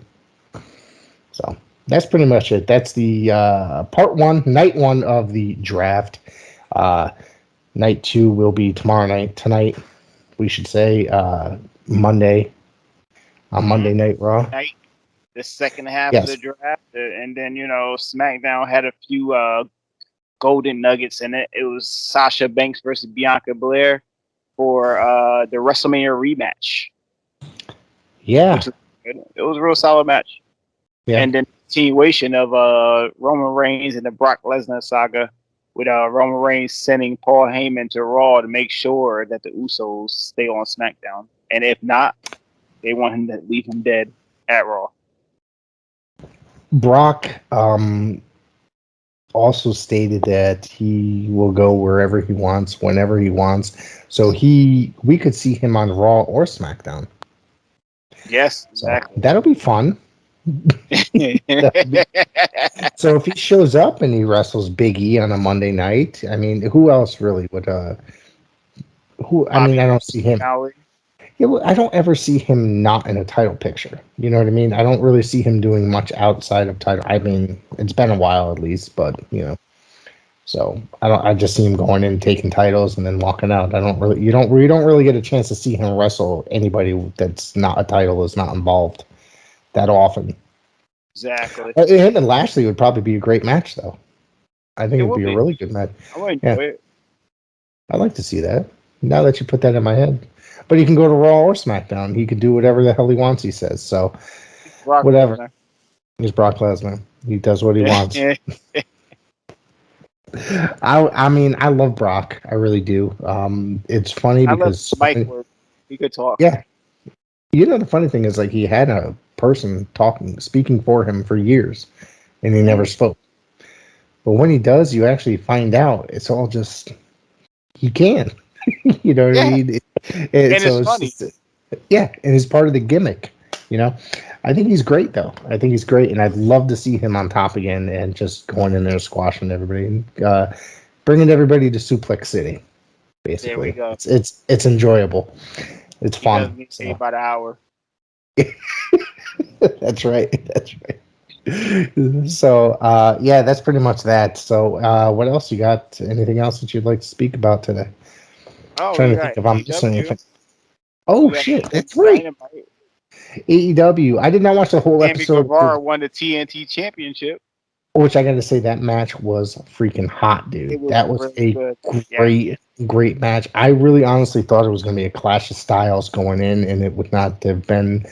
So that's pretty much it. That's the part 1, night 1 of the draft. Night 2 will be tonight, we should say, Monday. On Monday Night Raw. The second half of the draft. And then, SmackDown had a few golden nuggets in it. It was Sasha Banks versus Bianca Belair for the WrestleMania rematch. Yeah, it was a real solid match. Yeah, and then continuation of Roman Reigns and the Brock Lesnar saga with Roman Reigns sending Paul Heyman to Raw to make sure that the Usos stay on SmackDown, and if not, they want him to leave him dead at Raw. Brock also stated that he will go wherever he wants, whenever he wants. So we could see him on Raw or SmackDown. Yes, exactly. So that'll be fun. So if he shows up and he wrestles Big E on a Monday night, who else really would? I don't see him. I don't ever see him not in a title picture. You know what I mean? I don't really see him doing much outside of title. It's been a while at least, but So I just see him going in, taking titles, and then walking out. You don't really get a chance to see him wrestle anybody that's not a title is not involved that often. Exactly. Him and Lashley would probably be a great match, though. I think it would be a really good match. I would enjoy it. I'd like to see that. Now that you put that in my head. But he can go to Raw or SmackDown. He can do whatever the hell he wants, he says. So, whatever. Lesnar. He's Brock Lesnar. He does what he wants. I love Brock. I really do. It's funny because he could talk. Yeah. The funny thing is, he had a person speaking for him for years, and he never spoke. But when he does, you actually find out it's all just he can. You know what I mean? And it's funny. And it's part of the gimmick. I think he's great, though. I think he's great, and I'd love to see him on top again and just going in there squashing everybody and bringing everybody to Suplex City. Basically, there we go. It's enjoyable. It's fun. By the hour. That's right. That's right. So, yeah, that's pretty much that. So, what else you got? Anything else that you'd like to speak about today? Oh, Trying we to got think if I'm missing AEW. anything. Oh We got shit, that's AEW right. Dynamite. AEW. I did not watch the whole Sammy episode, Guevara won the TNT Championship. which I got to say that match was freaking hot, It dude. was That was really a good. Yeah. great match. I really honestly thought it was going to be a clash of styles going in, and it would not have been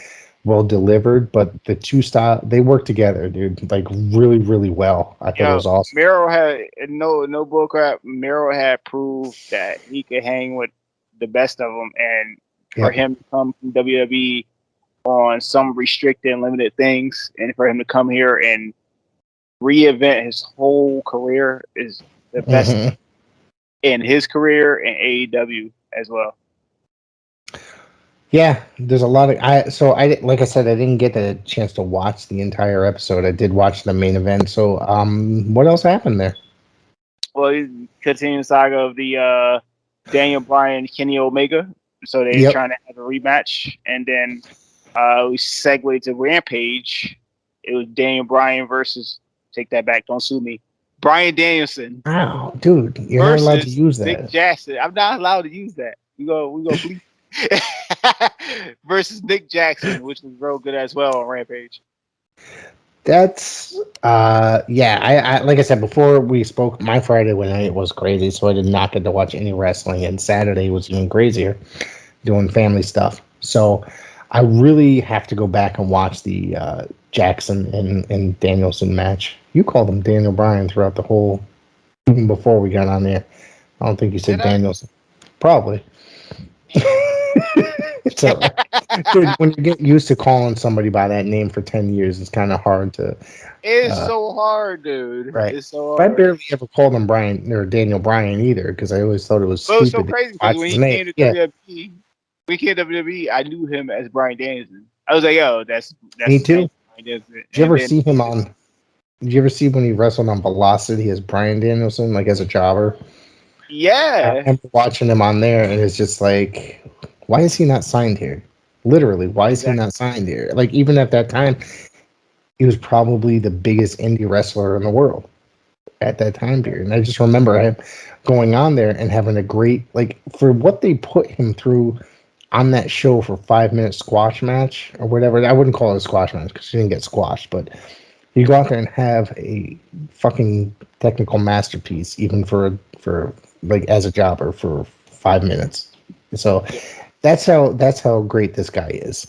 well delivered. But the two style they work together, dude, like really well. I thought it Yo, was awesome. Miro had no bullcrap. Miro had proved that he could hang with the best of them, and for Yep. him to come from WWE on some restricted and limited things, and for him to come here and reinvent his whole career is the best Mhm. in his career and AEW as well. Yeah, there's a lot of like I said, I didn't get a chance to watch the entire episode. I did watch the main event. So what else happened there? Well, he's continuing the saga of the Daniel Bryan, Kenny Omega. So they're Yep. trying to have a rematch, and then we segued to Rampage. It was Daniel Bryan versus, take that back, don't sue me, Bryan Danielson Wow, dude, you're not allowed to versus use Nick that. Jackson. I'm not allowed to use that. We go bleep. Versus Nick Jackson, which was real good as well on Rampage. That's yeah. I like I said before we spoke. My Friday night was crazy, so I did not get to watch any wrestling, and Saturday was even crazier, doing family stuff. So I really have to go back and watch the Jackson and Danielson match. You called him Daniel Bryan throughout the whole, even before we got on there. I don't think you said Did I? Danielson. Probably. It's all right. Dude, when you get used to calling somebody by that name for 10 years, it's kind of hard to. It's so hard, dude. Right. It's so But I hard. barely ever called him Brian or Daniel Bryan either because I always thought it was But it was stupid. so crazy to because watch when his he name. came to Yeah, WWE, I knew him as Bryan Danielson. I was like, yo, that's me too. Bryan Danielson. Did you ever see him on? Did you ever see when he wrestled on Velocity as Brian Danielson, like as a jobber? I Yeah. remember watching him on there, and it's just like, why is he not signed here? Literally, why is he not signed here? Like even at that time, he was probably the biggest indie wrestler in the world at that time period. And I just remember him going on there and having a great, like, for what they put him through on that show for 5 minute squash match or whatever. I wouldn't call it a squash match because she didn't get squashed, but you go out there and have a fucking technical masterpiece, even for like as a jobber for 5 minutes. So that's how great this guy is.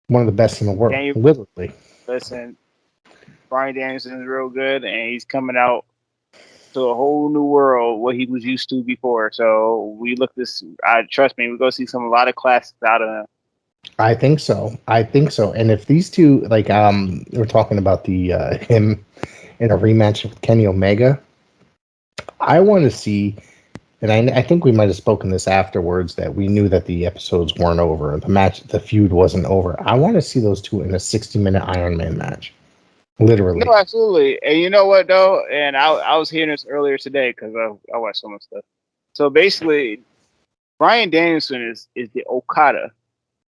One of the best in the world, literally. Listen, Bryan Danielson is real good, and he's coming out to a whole new world what he was used to before. So we look this. Trust me, we're gonna see a lot of classics out of him. I think so. And if these two, like, we're talking about the him in a rematch with Kenny Omega, I want to see. And I think we might have spoken this afterwards that we knew that the episodes weren't over. The feud wasn't over. I want to see those two in a 60-minute Iron Man match. Literally. No, absolutely. And you know what though? And I was hearing this earlier today because I watched so much stuff. So basically, Bryan Danielson is the Okada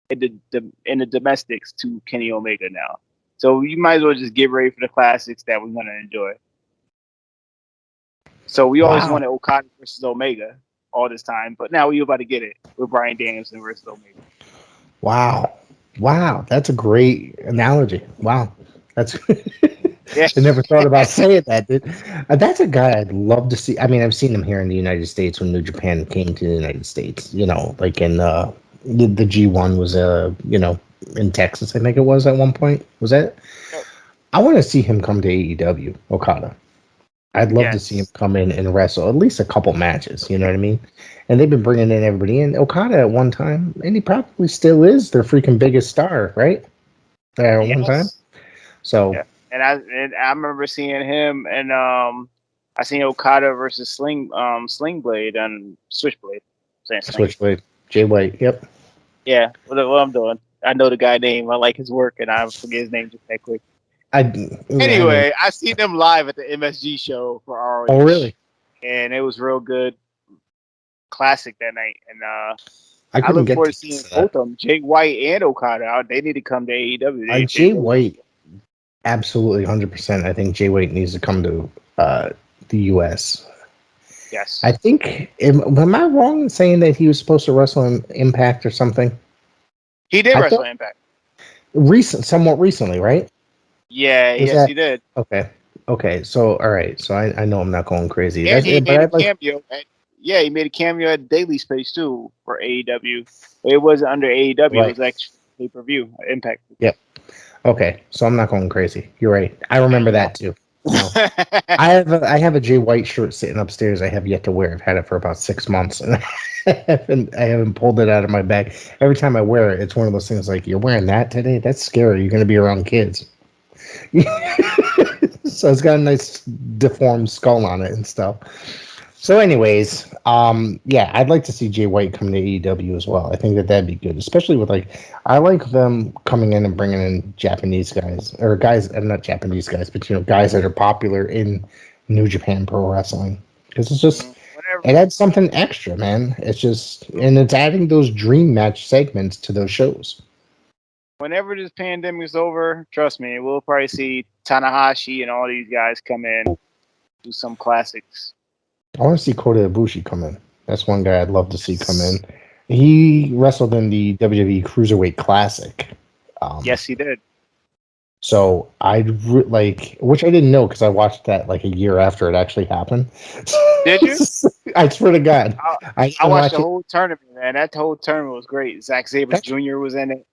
in the domestics to Kenny Omega now. So you might as well just get ready for the classics that we're gonna enjoy. So we always wanted Okada versus Omega all this time, but now we're about to get it with Bryan Danielson versus Omega. Wow, that's a great analogy. Wow, that's. Yeah. I never thought about saying that, dude. That's a guy I'd love to see. I mean, I've seen him here in the United States when New Japan came to the United States. You know, like in the G1 was in Texas, I think it was at one point. Was that? Yep. I want to see him come to AEW, Okada. I'd love to see him come in and wrestle at least a couple matches. You know what I mean? And they've been bringing in everybody in. Okada at one time, and he probably still is their freaking biggest star, right? At one time. So. Yeah. And I remember seeing him, and I seen Okada versus Sling Blade and Switchblade. Switchblade, Jay White. Yep. Yeah. What I'm doing? I know the guy name. I like his work, and I forget his name just that quick. Anyway, I seen them live at the MSG show for ROH. Oh, really? And it was real good. Classic that night. And I I couldn't look get forward to tickets seeing to both that. of them, Jay White and Okada. They need to come to AEW. Jay White, absolutely 100%. I think Jay White needs to come to the U.S. Yes. I think, am I wrong in saying that he was supposed to wrestle in Impact or something? He did I wrestle thought Impact. somewhat recently, right? Yeah, Was yes, that he did. okay? So all right, so I know I'm not going crazy. And he But made a I'd like, cameo. He made a cameo at Daily Space too for AEW. It wasn't under AEW. It right. was actually pay-per-view Impact. Yep. Okay, so I'm not going crazy. You're right. I remember that too. No, I I have a Jay White shirt sitting upstairs. I have yet to wear. I've had it for about 6 months, and I haven't pulled it out of my bag. Every time I wear it, it's one of those things like, you're wearing that today? That's scary. You're going to be around kids. So it's got a nice deformed skull on it and stuff. So, anyways, yeah, I'd like to see Jay White come to AEW as well. I think that'd be good, especially with I like them coming in and bringing in Japanese guys or guys, not Japanese guys, but guys that are popular in New Japan Pro Wrestling, because it's just it adds something extra, man. It's just, and it's adding those dream match segments to those shows. Whenever this pandemic is over, trust me, we'll probably see Tanahashi and all these guys come in, do some classics. I want to see Kota Ibushi come in. That's one guy I'd love to see come in. He wrestled in the WWE Cruiserweight Classic. Yes, he did. So which I didn't know because I watched that like a year after it actually happened. Did you? I swear to God. I watched the whole tournament, man. That whole tournament was great. Zack Sabre Jr. was in it.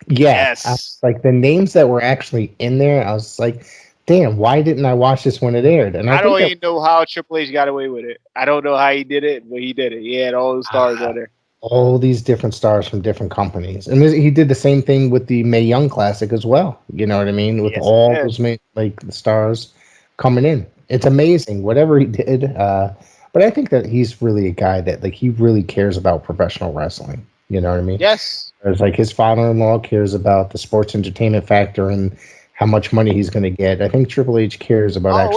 Yeah. Yes. Like the names that were actually in there, I was like, damn, why didn't I watch this when it aired? And I don't even know how Triple H got away with it. I don't know how he did it, but he did it. He had all the stars on there. All these different stars from different companies. And he did the same thing with the Mae Young Classic as well. You know what I mean? With all those the stars coming in. It's amazing, whatever he did. But I think that he's really a guy that he really cares about professional wrestling. You know what I mean? Yes. It's like his father-in-law cares about the sports entertainment factor and how much money he's going to get. I think Triple H cares about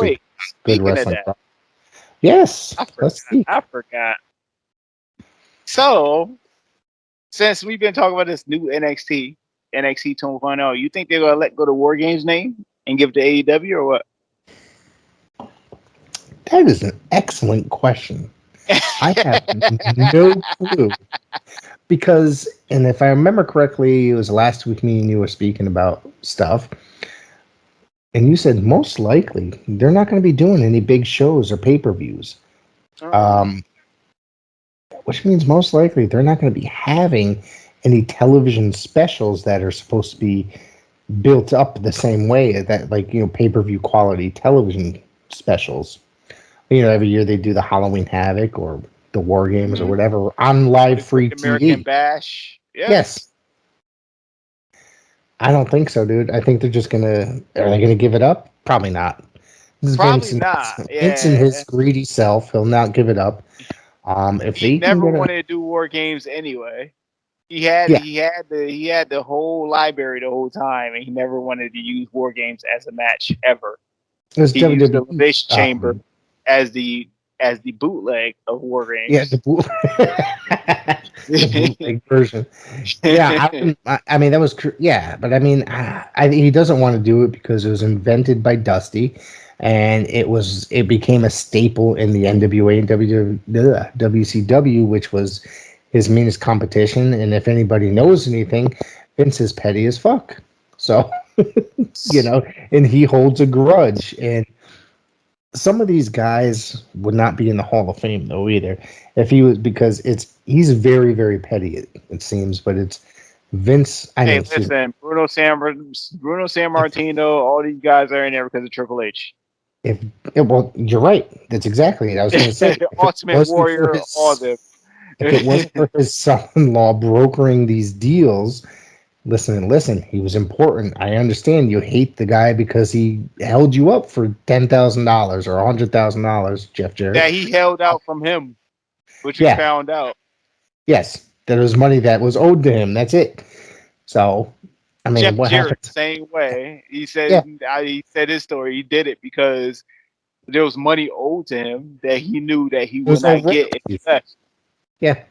good wrestling. Yes. I forgot. So, since we've been talking about this new NXT 2.0, you think they're going to let go the War Games name and give it to AEW or what? That is an excellent question. I have no clue. Because, and if I remember correctly, it was last week me and you were speaking about stuff. And you said most likely they're not going to be doing any big shows or pay-per-views. Which means most likely they're not going to be having any television specials that are supposed to be built up the same way that pay-per-view quality television specials. Every year they do the Halloween Havoc or the War Games or whatever on live free TV. American Bash. Yeah. Yes. I don't think so, dude. I think they're just are they gonna give it up? Probably not. Probably not. Vince and his greedy self, he'll not give it up. If he never wanted to do War Games anyway. He had the whole library the whole time, and he never wanted to use War Games as a match ever. It was he WWE, used the Elimination Chamber as the bootleg of War Games. Yeah, the bootleg version. Yeah, I mean that was but I mean, he doesn't want to do it because it was invented by Dusty, and it became a staple in the NWA and WCW, which was his meanest competition. And if anybody knows anything, Vince is petty as fuck. So, and he holds a grudge. And some of these guys would not be in the Hall of Fame though either, if he was, because he's very, very petty. It seems, but it's Vince. Listen, Bruno Sammartino, all these guys are in there because of Triple H. Well, you're right. That's exactly it. I was going to say the Ultimate Warrior, all of them. If it wasn't for his son-in-law brokering these deals, listen, he was important. I understand you hate the guy because he held you up for $10,000 or $100,000, Jeff Jarrett. That he held out from him, which we found out. Yes, that was money that was owed to him. That's it. So, I mean, Jeff what Jarrett, happened? same way. He said he said his story. He did it because there was money owed to him that he knew that he would not get if he left. Yeah.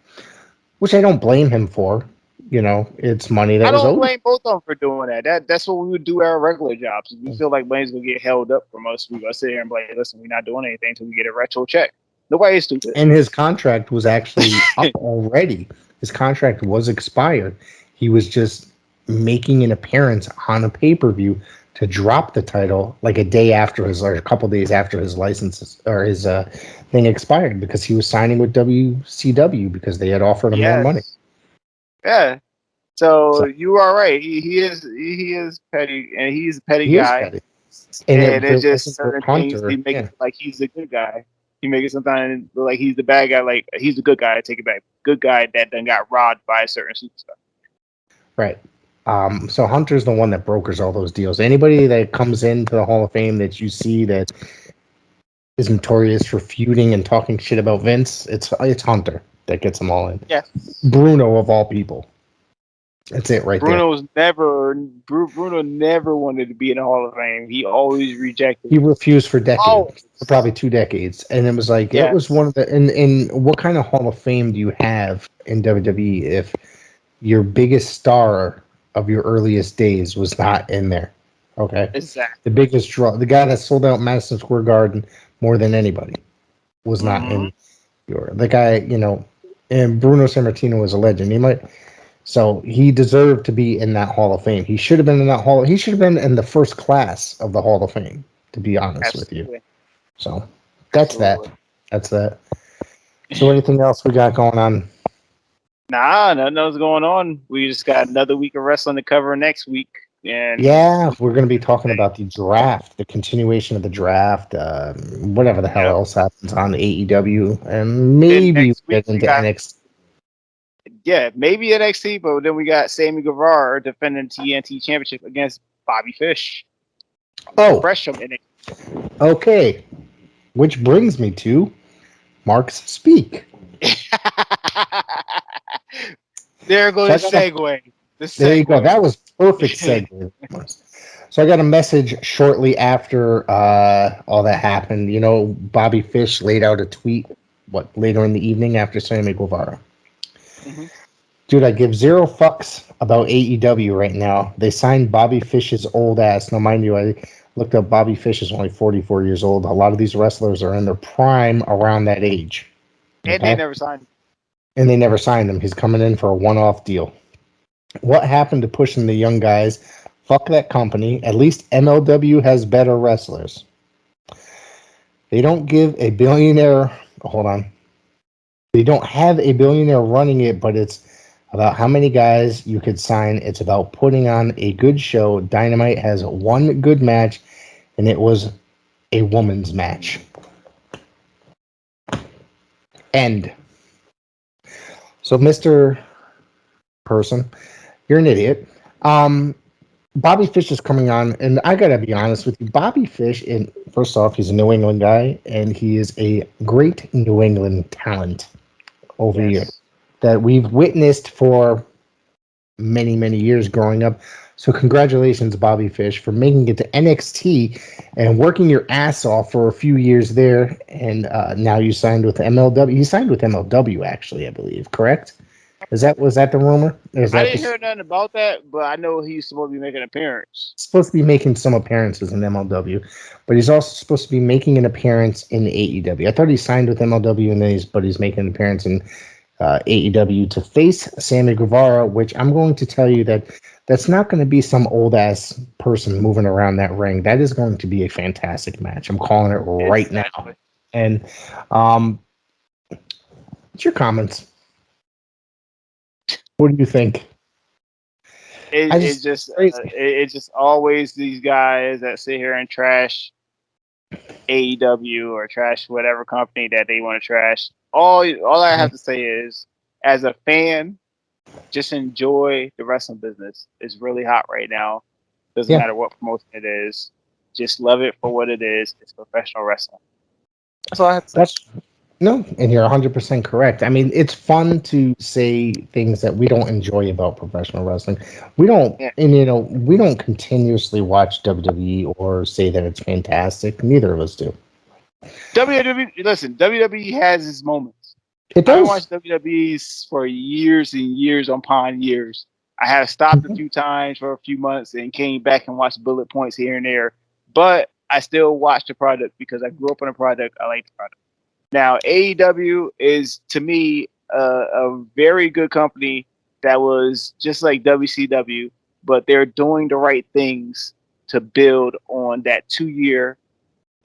which I don't blame him for. You know, it's money that I was don't owed. blame both of them for doing that. That's what we would do at our regular jobs. If we feel like money's gonna get held up from us, we gonna sit here and be like, listen, we're not doing anything until we get a retro check. Nobody is stupid. And his contract was actually up already. His contract was expired. He was just making an appearance on a pay-per-view to drop the title like a day after his, or a couple days after his license or his thing expired, because he was signing with WCW because they had offered him more money. Yeah. So you are right. He is petty, and he's a petty guy. Petty. And it's just certain things he make it like he's a good guy. He makes it sometimes like he's the bad guy, like he's the good guy. I take it back. Good guy that then got robbed by a certain superstar. Right. So Hunter's the one that brokers all those deals. Anybody that comes into the Hall of Fame that you see that is notorious for feuding and talking shit about Vince, it's Hunter that gets them all in. Yes. Bruno of all people. That's it right there. Bruno never wanted to be in the Hall of Fame. He always rejected. He refused for decades, for probably 2 decades. And it was like, it was one of the, and what kind of Hall of Fame do you have in WWE if your biggest star of your earliest days was not in there? Okay. Exactly. The biggest draw, the guy that sold out Madison Square Garden more than anybody was not in the guy, you know, and Bruno Sammartino was a legend. So he deserved to be in that Hall of Fame. He should have been in that Hall. He should have been in the first class of the Hall of Fame, to be honest with you. So that's that. That's that. So anything else we got going on? Nah, nothing else going on. We just got another week of wrestling to cover next week. And yeah, we're going to be talking about the draft, the continuation of the draft, whatever the hell else happens on AEW, and maybe get into NXT. Yeah, maybe NXT, but then we got Sami Guevara defending TNT Championship against Bobby Fish. Oh, fresh from NXT. Okay, which brings me to Mark's Speak. There goes the segue. There you go. That was perfect segue. So I got a message shortly after all that happened. You know, Bobby Fish laid out a tweet, later in the evening after Sami Guevara. Mm-hmm. Dude, I give zero fucks about AEW right now. They signed Bobby Fish's old ass. Now, mind you, I looked up Bobby Fish is only 44 years old. A lot of these wrestlers are in their prime around that age. Okay? And they never signed him. And they never signed him. He's coming in for a one-off deal. What happened to pushing the young guys? Fuck that company. At least MLW has better wrestlers. They don't give a billionaire... Hold on. They don't have a billionaire running it, but it's about how many guys you could sign. It's about putting on a good show. Dynamite has one good match, and it was a woman's match. End. So, Mr. Person, you're an idiot. Bobby Fish is coming on, and I gotta be honest with you. Bobby Fish, first off, he's a New England guy, and he is a great New England talent over here that we've witnessed for many, many years growing up. So congratulations, Bobby Fish, for making it to NXT and working your ass off for a few years there. And now you signed with MLW. You signed with MLW, actually, I believe, correct? Was that the rumor? I didn't hear nothing about that, but I know he's supposed to be making an appearance. Supposed to be making some appearances in MLW, but he's also supposed to be making an appearance in AEW. I thought he signed with MLW, and then he's making an appearance in AEW to face Sami Guevara, which I'm going to tell you that's not going to be some old ass person moving around that ring. That is going to be a fantastic match. I'm calling it right now. And what's your comments? What do you think? It's just always these guys that sit here and trash AEW or trash whatever company that they want to trash. All I have to say is, as a fan, just enjoy the wrestling business. It's really hot right now. Doesn't matter what promotion it is. Just love it for what it is. It's professional wrestling. That's all I have to say. No, and you're 100% correct. I mean, it's fun to say things that we don't enjoy about professional wrestling. We don't, and we don't continuously watch WWE or say that it's fantastic. Neither of us do. WWE has its moments. It I've does. been watching WWE's for years and years upon years. I have stopped a few times for a few months and came back and watched bullet points here and there. But I still watch the product because I grew up on the product. I like the product. Now, AEW is, to me, a very good company that was just like WCW, but they're doing the right things to build on that 2 year,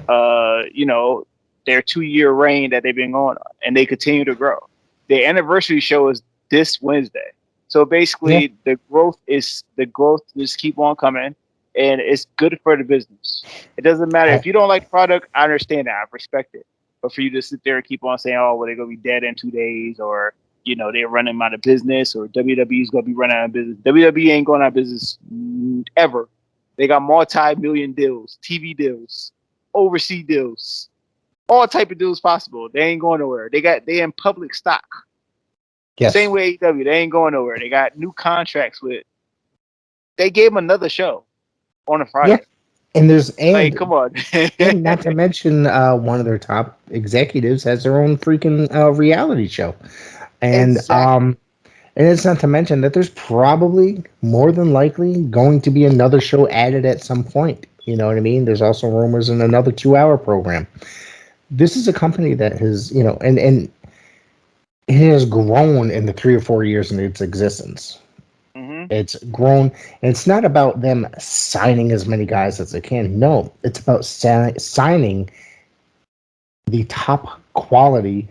their 2 year reign that they've been going on, and they continue to grow. Their anniversary show is this Wednesday. So basically, the growth just keep on coming, and it's good for the business. It doesn't matter if you don't like the product. I understand that. I respect it. But for you to sit there and keep on saying, "Oh, well, they're gonna be dead in 2 days," or they're running out of business, or WWE's gonna be running out of business. WWE ain't going out of business ever. They got multi-million deals, TV deals, overseas deals, all type of deals possible. They ain't going nowhere. They in public stock. Yes. Same way AEW, they ain't going nowhere. They got new contracts with. They gave them another show on a Friday. Yeah. And come on. and not to mention, one of their top executives has their own freaking reality show, and Exactly. and it's not to mention that there's probably more than likely going to be another show added at some point. You know what I mean? There's also rumors in another 2-hour program. This is a company that has, and it has grown in the 3 or 4 years in its existence. Mm-hmm. It's grown, and it's not about them signing as many guys as they can. No, it's about signing the top quality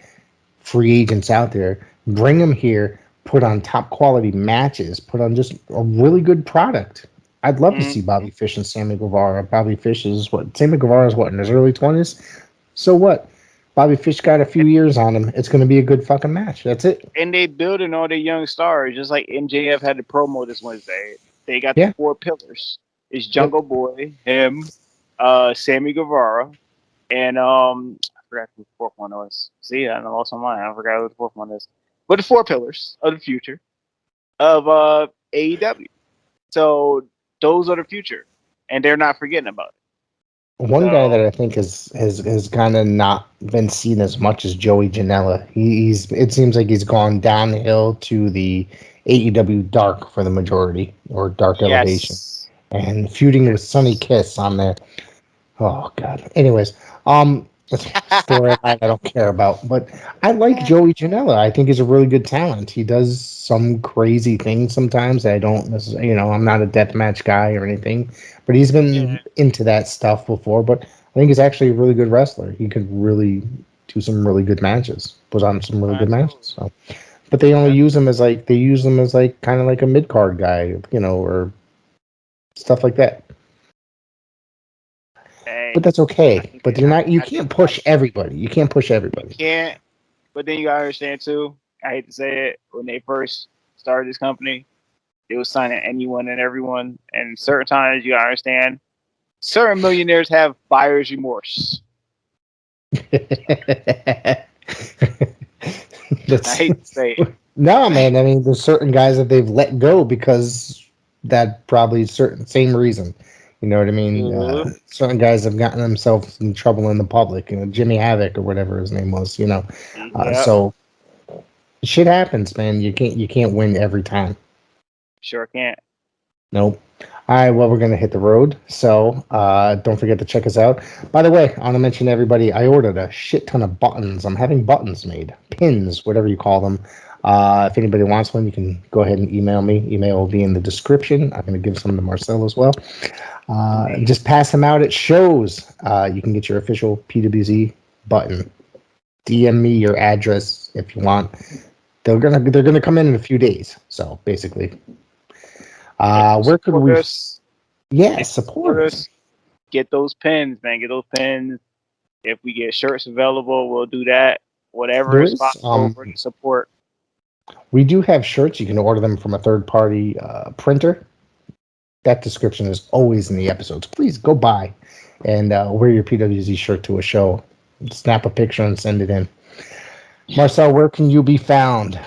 free agents out there, bring them here, put on top quality matches, put on just a really good product. I'd love to see Bobby Fish and Sammy Guevara. Sammy Guevara is in his early 20s. So what? Bobby Fish got a few years on him. It's going to be a good fucking match. That's it. And they building all their young stars, just like MJF had the promo this Wednesday. They got the 4 pillars. It's Jungle Boy, him, Sammy Guevara, and I forgot who the 4th one was. See, I lost my mind. I forgot who the 4th one is. But the 4 pillars of the future of AEW. So those are the future, and they're not forgetting about it. One guy that I think has kind of not been seen as much as Joey Janella. It seems like he's gone downhill to the AEW Dark for the majority, or Dark Elevation, and feuding with Sonny Kiss on there. Oh God. Anyways, it's a storyline I don't care about, but I like Joey Janela. I think he's a really good talent. He does some crazy things sometimes. I don't necessarily, I'm not a deathmatch guy or anything, but he's been into that stuff before. But I think he's actually a really good wrestler. He could really do some really good matches. Put on some really good matches. So, but they only use him as like kind of like a mid card guy, or stuff like that. But that's okay. But you can't push everybody. You can't push everybody. You can't. But then you gotta understand too. I hate to say it. When they first started this company, they was signing anyone and everyone. And certain times you gotta understand, certain millionaires have buyer's remorse. I hate to say it. No, man. I mean, there's certain guys that they've let go because that probably same reason. You know what I mean? Certain guys have gotten themselves in trouble in the public. Jimmy Havoc or whatever his name was. So shit happens, man. You can't win every time. Sure can't. Nope. All right, well, we're going to hit the road. So don't forget to check us out. By the way, I want to mention to everybody, I ordered a shit ton of buttons. I'm having buttons made. Pins, whatever you call them. If anybody wants one, you can go ahead and email me. Email will be in the description. I'm going to give some to Marcel as well. Just pass them out at shows. You can get your official PWZ button. DM me your address if you want. They're gonna come in a few days. So basically, where could we? Support us. Get those pins, man. Get those pins. If we get shirts available, we'll do that. Whatever is possible for the support. We do have shirts. You can order them from a third-party printer. That description is always in the episodes. Please go by and wear your PWZ shirt to a show. Snap a picture and send it in. Marcel, where can you be found?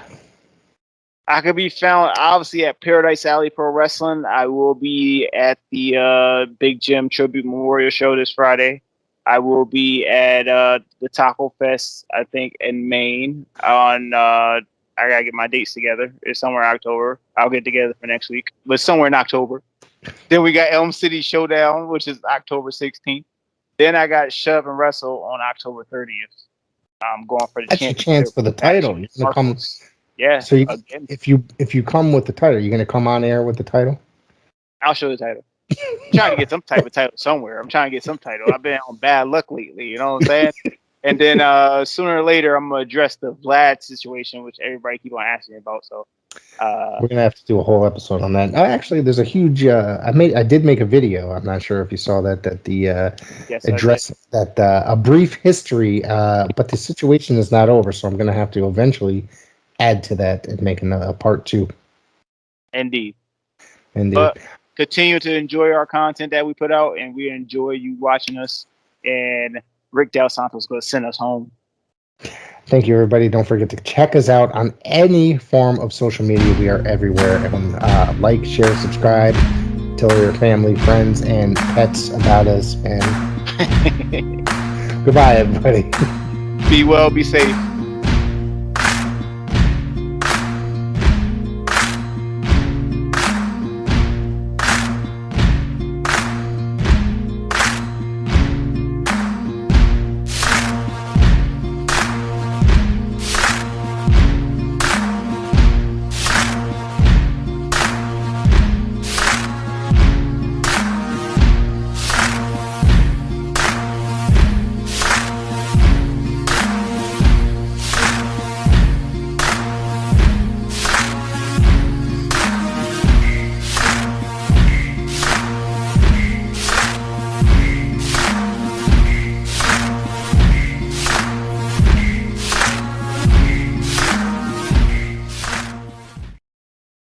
I can be found obviously at Paradise Alley Pro Wrestling. I will be at the Big Jim Tribute Memorial Show this Friday. I will be at the Taco Fest, I think, in Maine on. I gotta get my dates together. It's somewhere in October. I'll get together for next week, but somewhere in October. Then we got Elm City Showdown, which is October 16th. Then I got Shove and Wrestle on October 30th. I'm going for the That's your chance for the title. You're gonna come. Yeah. So if you come with the title, you're gonna come on air with the title. I'll show the title. I'm trying to get some type of title somewhere. I'm trying to get some title. I've been on bad luck lately. You know what I'm saying? And then sooner or later, I'm gonna address the Vlad situation, which everybody keep on asking me about. So we're gonna have to do a whole episode on that. Actually, there's a huge. I did make a video. I'm not sure if you saw that. That the yes, address that a brief history, but the situation is not over. So I'm gonna have to eventually add to that and make a part 2. Indeed. But continue to enjoy our content that we put out, and we enjoy you watching us. And Rick Del Santos going to send us home. Thank you, everybody. Don't forget to check us out on any form of social media. We are everywhere. And like, share, subscribe. Tell your family, friends, and pets about us. And goodbye, everybody. Be well, be safe.